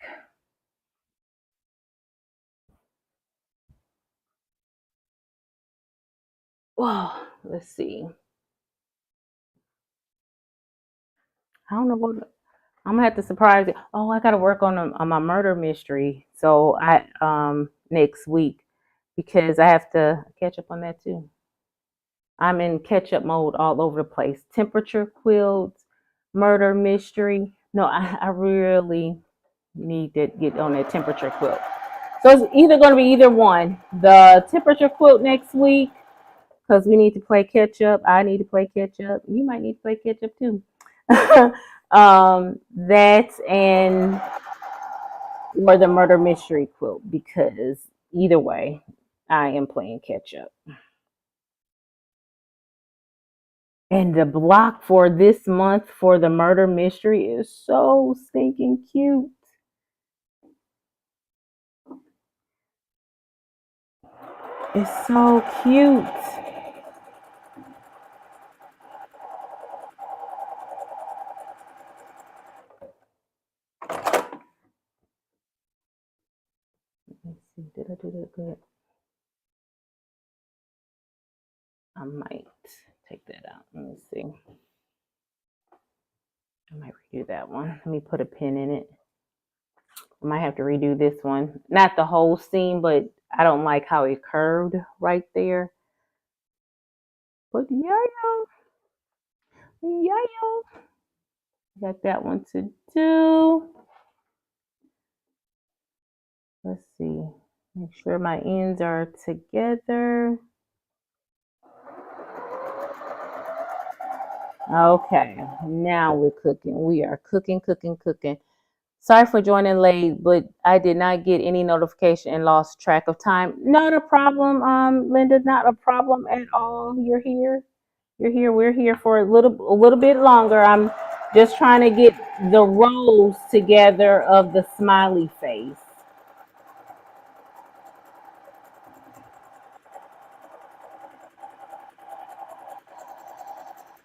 well, let's see. I don't know what I'm gonna have to surprise it. Oh, I gotta work on my murder mystery. So next week because I have to catch up on that too. I'm in catch up mode all over the place. Temperature quilts, murder mystery. No, I really need to get on that temperature quilt. So it's either going to be either one. The temperature quilt next week because we need to play catch up. I need to play catch up. You might need to play catch up too. That's and or the murder mystery quilt because either way, I am playing catch up. And the block for this month for the murder mystery is so stinking cute. It's so cute. Let's see, did I do that good? I might take that out. Let me see. I might redo that one. Let me put a pin in it. I might have to redo this one. Not the whole seam, but I don't like how it curved right there. But yeah, got that one to do. Let's see. Make sure my ends are together. Okay, now we're cooking. We are cooking. Sorry for joining late, but I did not get any notification and lost track of time. Not a problem, Linda. Not a problem at all. You're here. You're here. We're here for a little bit longer. I'm just trying to get the rows together of the smiley face.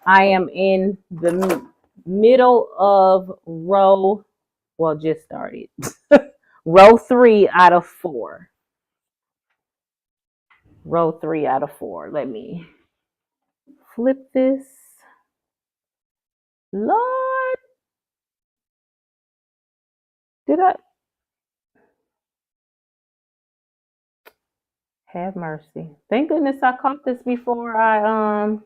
I am in the middle of row, well, just started. Row 3 out of 4. Row 3 out of 4. Let me flip this. Lord, did I have mercy? Thank goodness I caught this before I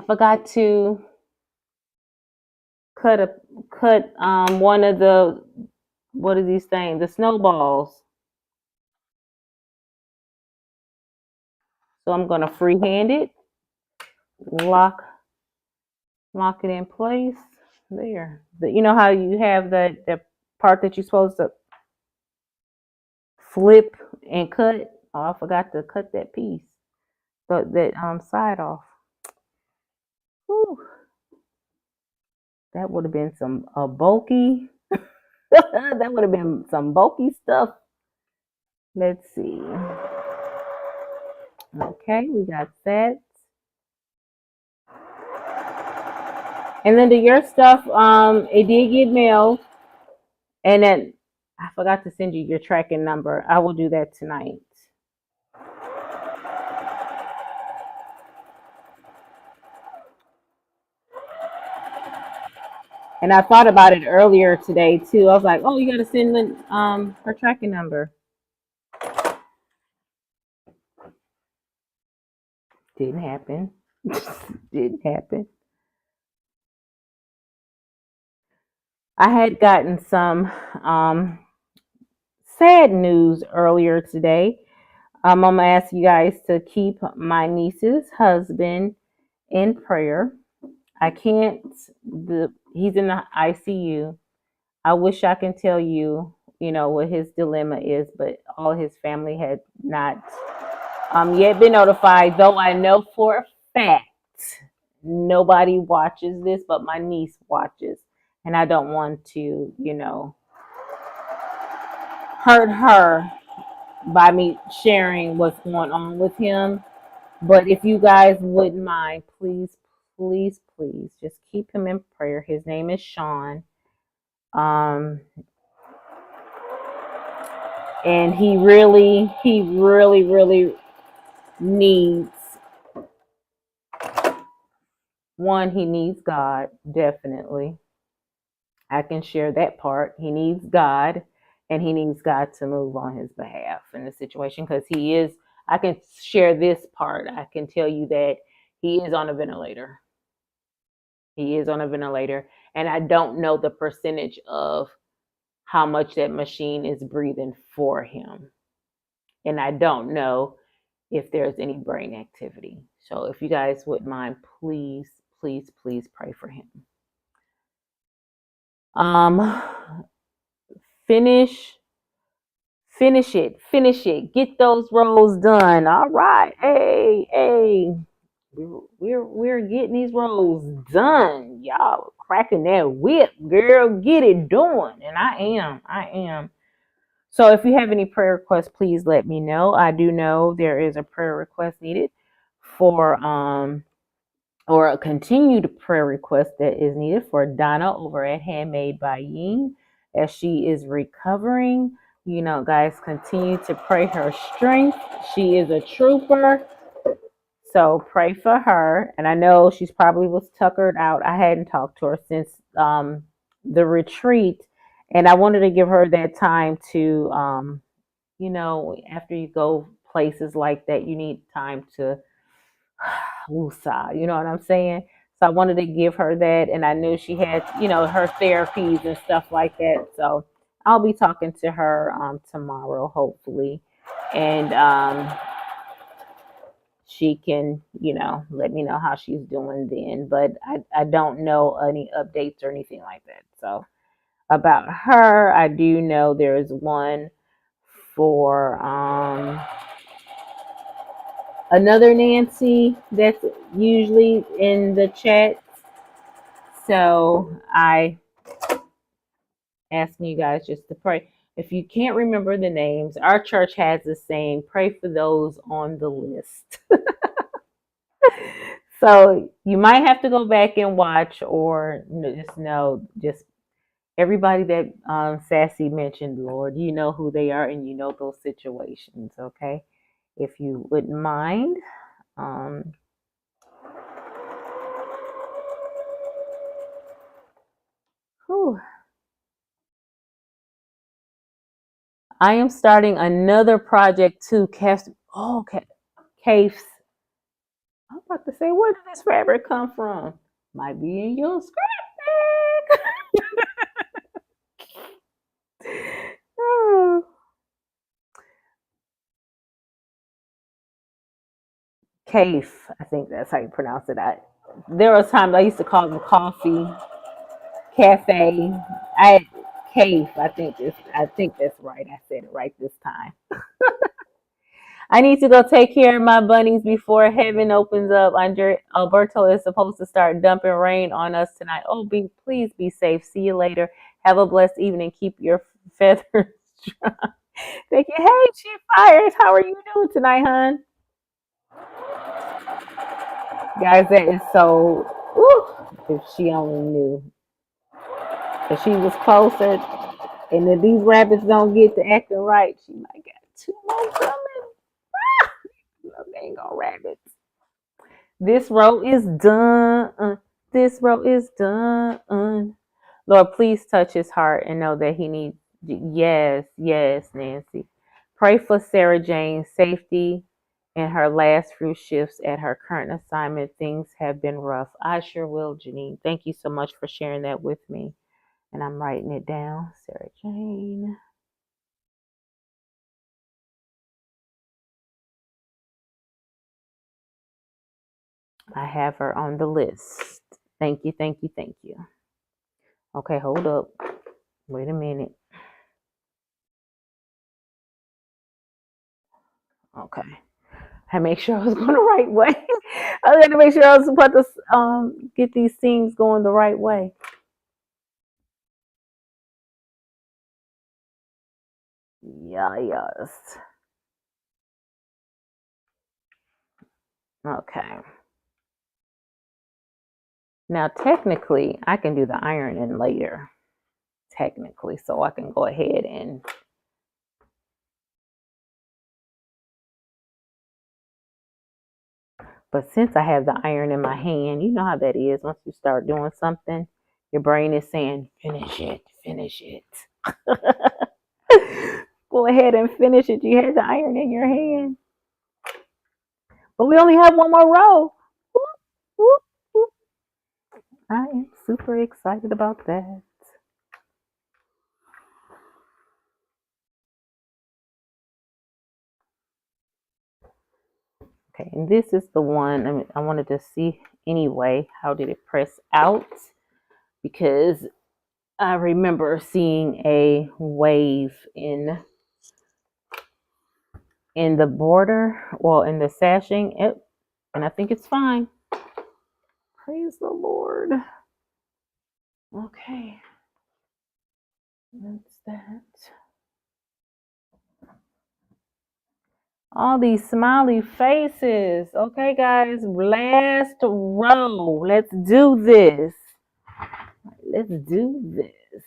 forgot to cut one of the, what are these things? The snowballs. So I'm gonna freehand it, lock it in place. There. You know how you have the part that you're supposed to flip and cut? Oh, I forgot to cut that piece. That side off. Whew. That would have been some bulky. That would have been some bulky stuff. Let's see. Okay, we got that. And then to your stuff, it did get mailed. And then I forgot to send you your tracking number. I will do that tonight. And I thought about it earlier today too. I was like, oh, you gotta send her tracking number. Didn't happen. Didn't happen. I had gotten some sad news earlier today. I'm gonna ask you guys to keep my niece's husband in prayer. I can't. He's in the ICU. I wish I can tell you, what his dilemma is, but all his family had not yet been notified. Though I know for a fact nobody watches this, but my niece watches, and I don't want to, hurt her by me sharing what's going on with him. But if you guys wouldn't mind, please, please, please just keep him in prayer. His name is Sean. And he really, really needs one, he needs God, definitely. I can share that part. He needs God. and he needs God to move on his behalf in the situation, because he is, I can share this part. I can tell you that he is on a ventilator. He is on a ventilator, and I don't know the percentage of how much that machine is breathing for him. And I don't know if there's any brain activity. So if you guys wouldn't mind, please, please, please pray for him. Um, finish Finish it. Finish it. Get those rows done. All right. Hey, hey. We're getting these rows done. Y'all cracking that whip, girl. Get it done. And I am. I am. So if you have any prayer requests, please let me know. I do know there is a prayer request needed for or a continued prayer request that is needed for Donna over at Handmade by Ying as she is recovering. You know, guys, continue to pray her strength. She is a trooper. So pray for her. And I know she's probably was tuckered out. I hadn't talked to her since the retreat. And I wanted to give her that time to, you know, after you go places like that, you need time to woosah, you know what I'm saying? So I wanted to give her that, and I knew she had, you know, her therapies and stuff like that. So I'll be talking to her tomorrow, hopefully, and she can, you know, let me know how she's doing then. But I don't know any updates or anything like that. So about her, I do know there's one for another Nancy that's usually in the chat. So I asking you guys just to pray. If you can't remember the names, our church has the same. Pray for those on the list. So you might have to go back and watch, or just know, just everybody that Sassy mentioned, Lord, you know who they are and you know those situations. Okay, if you wouldn't mind. Um, whew. I am starting another project too. Caves. I'm about to say, where did this fabric come from? Might be in your scrap bag. Oh. Cafe, I think that's how you pronounce it. There was times I used to call them coffee, cafe. I Cafe. I think that's right. I said it right this time. I need to go take care of my bunnies before heaven opens up. Andre Alberto is supposed to start dumping rain on us tonight. Oh, please be safe. See you later. Have a blessed evening. Keep your feathers dry. Thank you. Hey, Chief Fires, how are you doing tonight, hon? Guys, that is so. If she only knew. If she was closer, and if these rabbits don't get to acting right, she might get two more coming. Dang on rabbits. This row is done. This row is done. Lord, please touch his heart and know that he needs. Yes, yes, Nancy. Pray for Sarah Jane's safety in her last few shifts at her current assignment. Things have been rough. I sure will, Janine. Thank you so much for sharing that with me. And I'm writing it down. Sarah Jane. I have her on the list. Thank you, thank you, thank you. Okay, hold up. Wait a minute. Okay. I make sure I was going the right way. I had to make sure I was about to get these seams going the right way. Yeah, yes. Okay. Now, technically, I can do the ironing later. Technically, so I can go ahead and. But since I have the iron in my hand, you know how that is. Once you start doing something, your brain is saying, finish it, finish it. go ahead and finish it. You had the iron in your hand. But we only have one more row. Whoop, whoop, whoop. I am super excited about that. Okay, and this is the one I wanted to see anyway. How did it press out? Because I remember seeing a wave in the border, well, in the sashing, and I think it's fine. Praise the Lord. Okay, that's that. All these smiley faces. Okay, guys, last row. Let's do this. Let's do this.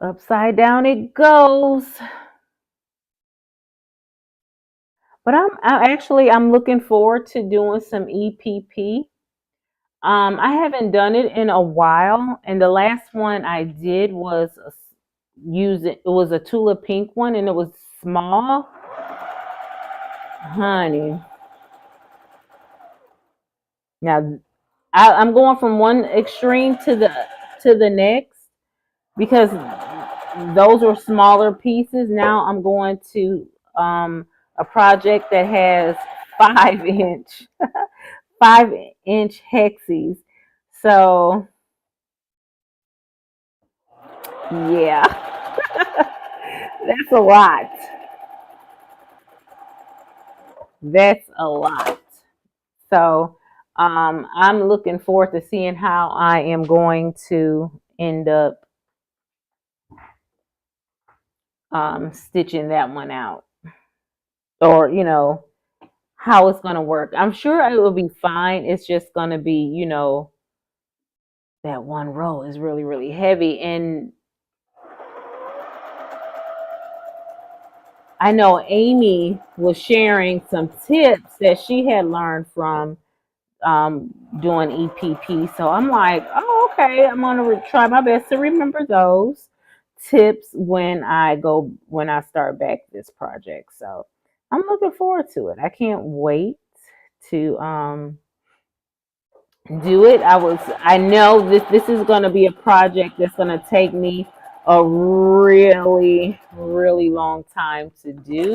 Upside down it goes. But I'm looking forward to doing some EPP. I haven't done it in a while, and the last one I did was it was a Tula pink one, and it was small. Honey. Now I'm going from one extreme to the next because those were smaller pieces. Now I'm going to a project that has 5-inch 5-inch hexies. So yeah, that's a lot. That's a lot. So I'm looking forward to seeing how I am going to end up stitching that one out, or how it's going to work. I'm sure it will be fine. It's just going to be, that one row is really, really heavy. And I know Amy was sharing some tips that she had learned from doing EPP. So I'm like, oh, okay, I'm going to try my best to remember those tips when I start back this project. So I'm looking forward to it. I can't wait to do it. I know this is going to be a project that's going to take me a really, really long time to do,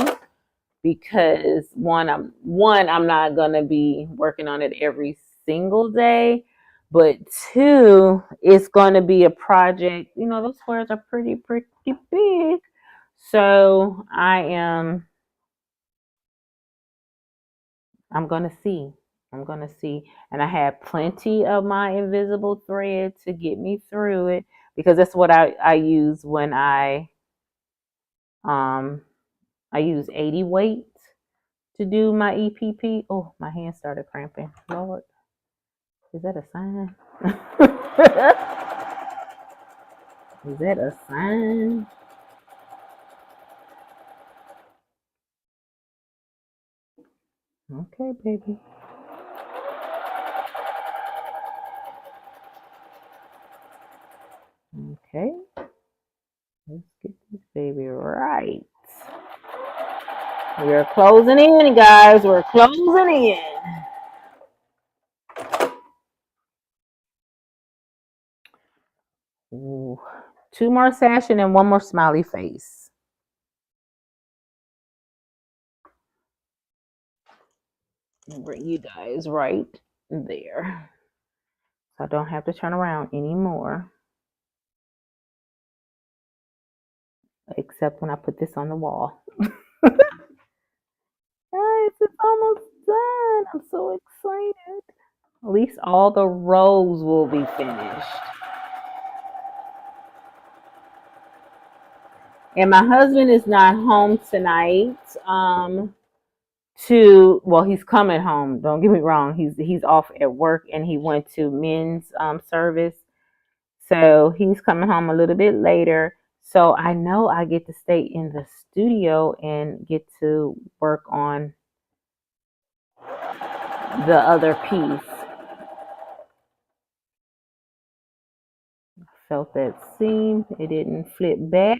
because I'm not going to be working on it every single day, but two, it's going to be a project. Those squares are pretty big. So I'm going to see. I'm going to see. And I have plenty of my invisible thread to get me through it, because that's what I use when I use 80 weight to do my EPP. Oh, my hand started cramping. Lord, is that a sign? Is that a sign? Okay, baby. Okay. Let's get this baby right. We're closing in, guys. We're closing in. Ooh. 2 more sash and then 1 more smiley face. Bring you guys right there, so I don't have to turn around anymore, except when I put this on the wall. Guys, it's almost done. I'm so excited. At least all the rows will be finished. And my husband is not home tonight. He's coming home. Don't get me wrong. He's off at work, and he went to men's service. So he's coming home a little bit later. So I know I get to stay in the studio and get to work on the other piece. Felt that seam. It didn't flip back.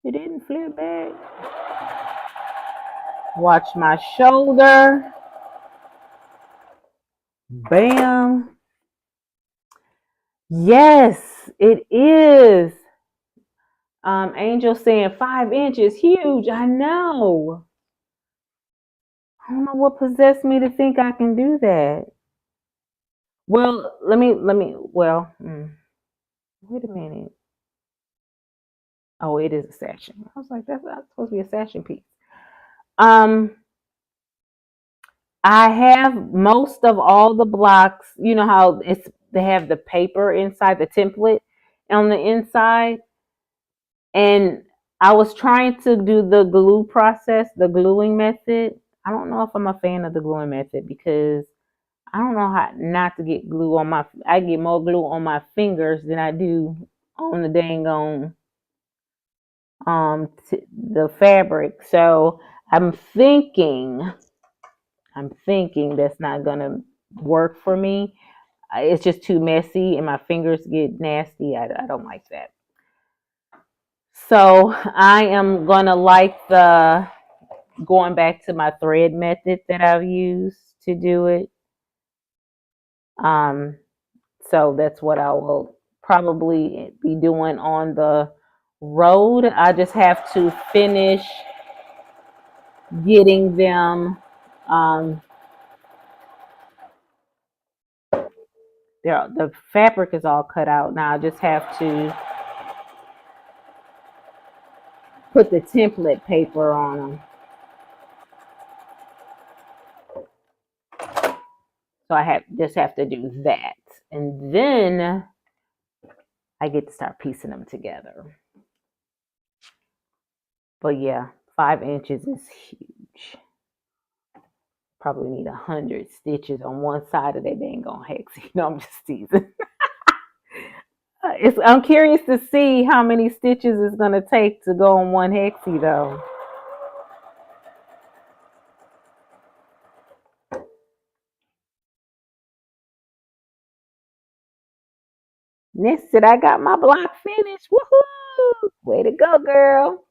It didn't flip back. Watch my shoulder. Bam. Yes, it is. Angel saying 5 inches, huge. I know. I don't know what possessed me to think I can do that. Well, wait a minute. Oh, it is a sashing. I was like, that's not supposed to be a sashing piece. Um, I have most of all the blocks. You know how they have the paper inside the template on the inside, and I was trying to do the glue process, the gluing method. I don't know if I'm a fan of the gluing method because I don't know how not to get glue on my. I get more glue on my fingers than I do on the dang on the fabric. So I'm thinking that's not gonna work for me. It's just too messy and my fingers get nasty. I don't like that. So I am gonna like the going back to my thread method that I've used to do it. Um, so that's what I will probably be doing on the road. I just have to finish getting them. Um, the fabric is all cut out now. I just have to put the template paper on them. So I just have to do that, and then I get to start piecing them together. But yeah, 5 inches is huge. Probably need 100 stitches on one side of that dang on hexie. No, I'm just teasing. I'm curious to see how many stitches it's going to take to go on one hexie though. Next said I got my block finished. Woohoo! Way to go, girl.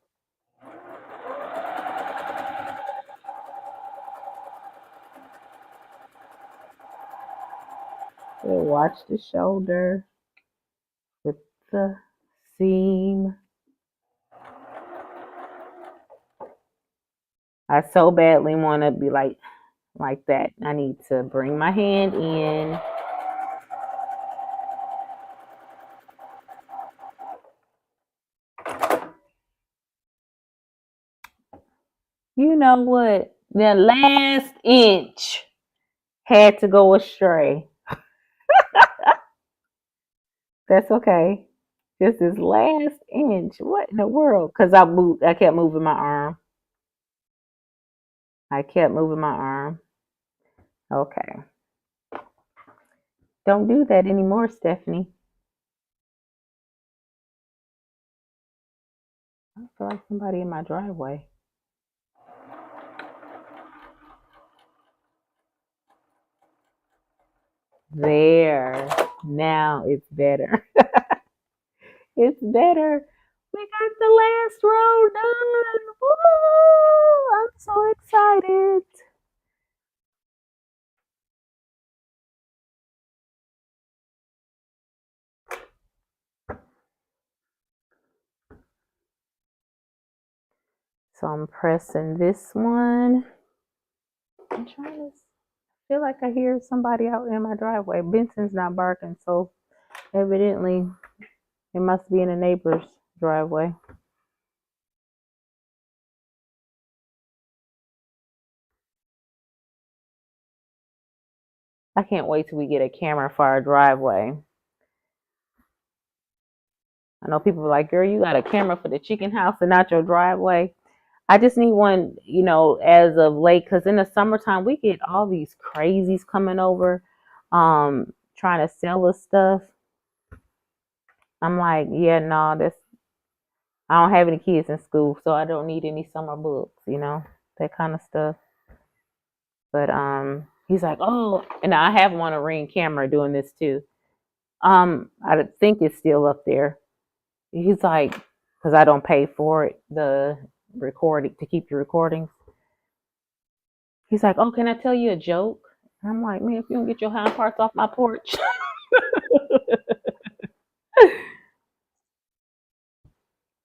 We'll watch the shoulder with the seam. I so badly want to be like that. I need to bring my hand in. You know what? The last inch had to go astray. That's okay. Just this last inch. What in the world? Because I kept moving my arm. I kept moving my arm. Okay. Don't do that anymore, Stephanie. I feel like somebody in my driveway. There. Now it's better. It's better. We got the last row done. Woo! I'm so excited. So I'm pressing this one. I'm trying to feel like I hear somebody out in my driveway. Benson's not barking, so evidently it must be in a neighbor's driveway. I can't wait till we get a camera for our driveway. I know people are like, girl, you got a camera for the chicken house and not your driveway. I just need one, as of late, because in the summertime we get all these crazies coming over, trying to sell us stuff. I'm like, yeah, no, I don't have any kids in school, so I don't need any summer books, that kind of stuff. But he's like, oh, and I have him on a Ring camera doing this too. I think it's still up there. He's like, because I don't pay for it, the recording to keep the recordings. He's like, oh, can I tell you a joke? I'm like, man, if you don't get your hind parts off my porch.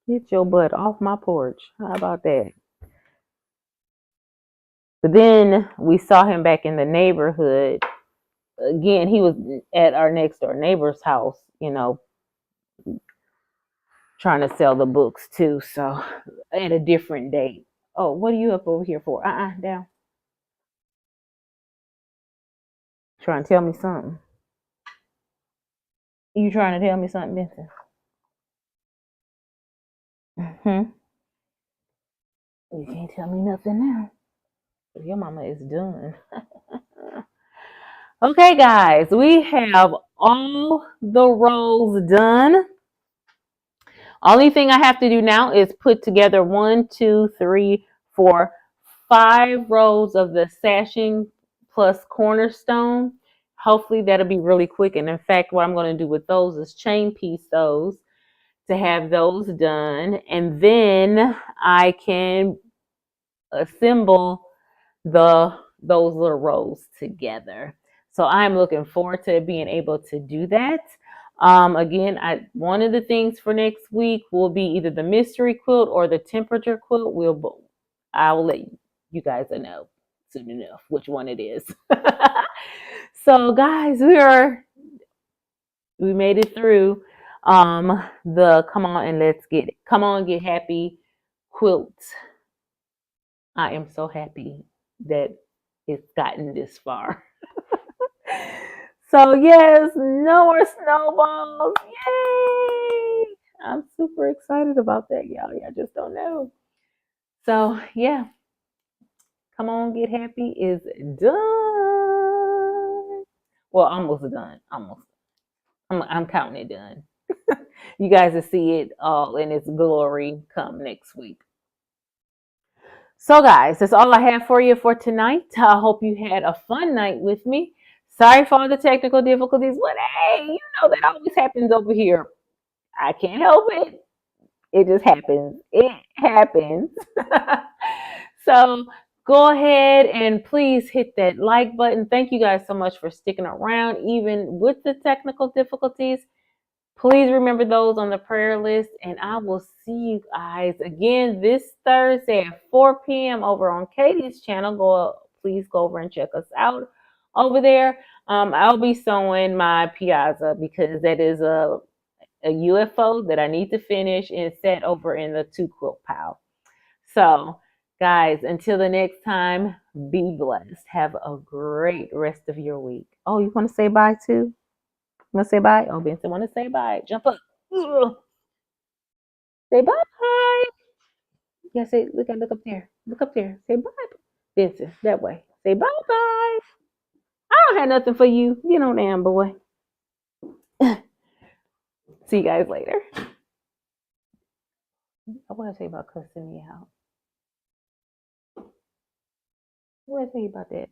Get your butt off my porch. How about that? But then we saw him back in the neighborhood. Again, he was at our next door neighbor's house, trying to sell the books too. So at a different date. Oh, what are you up over here for? Down. Trying to tell me something. You trying to tell me something, Benson? Hmm. You can't tell me nothing now. Your mama is done. Okay, guys, we have all the rows done. Only thing I have to do now is put together 1, 2, 3, 4, 5 rows of the sashing plus cornerstone. Hopefully that'll be really quick. And in fact, what I'm going to do with those is chain piece those to have those done. And then I can assemble those little rows together. So I'm looking forward to being able to do that. Again, one of the things for next week will be either the mystery quilt or the temperature quilt. I will let you guys know soon enough which one it is. So guys, we made it through the come on get happy quilt. I am so happy that it's gotten this far. So yes, no more snowballs. Yay! I'm super excited about that, y'all. Y'all just don't know. So yeah, come on, get happy is done. Well, almost done. Almost. I'm counting it done. You guys will see it all in its glory come next week. So guys, that's all I have for you for tonight. I hope you had a fun night with me. Sorry for all the technical difficulties, but hey, that always happens over here. I can't help it. It just happens. It happens. So go ahead and please hit that like button. Thank you guys so much for sticking around, even with the technical difficulties. Please remember those on the prayer list, and I will see you guys again this Thursday at 4 p.m. over on Katie's channel. Please go over and check us out over there. I'll be sewing my piazza because that is a UFO that I need to finish and set over in the 2-quilt pile. So, guys, until the next time, be blessed. Have a great rest of your week. Oh, you want to say bye too? You want to say bye? Oh, Benson want to say bye. Jump up. Ugh. Say bye. Yeah, look up there. Look up there. Say bye. Benson, that way. Say bye bye. I don't have nothing for you. Get on down, boy. See you guys later. I want to say about cussing me out. What did I say about that?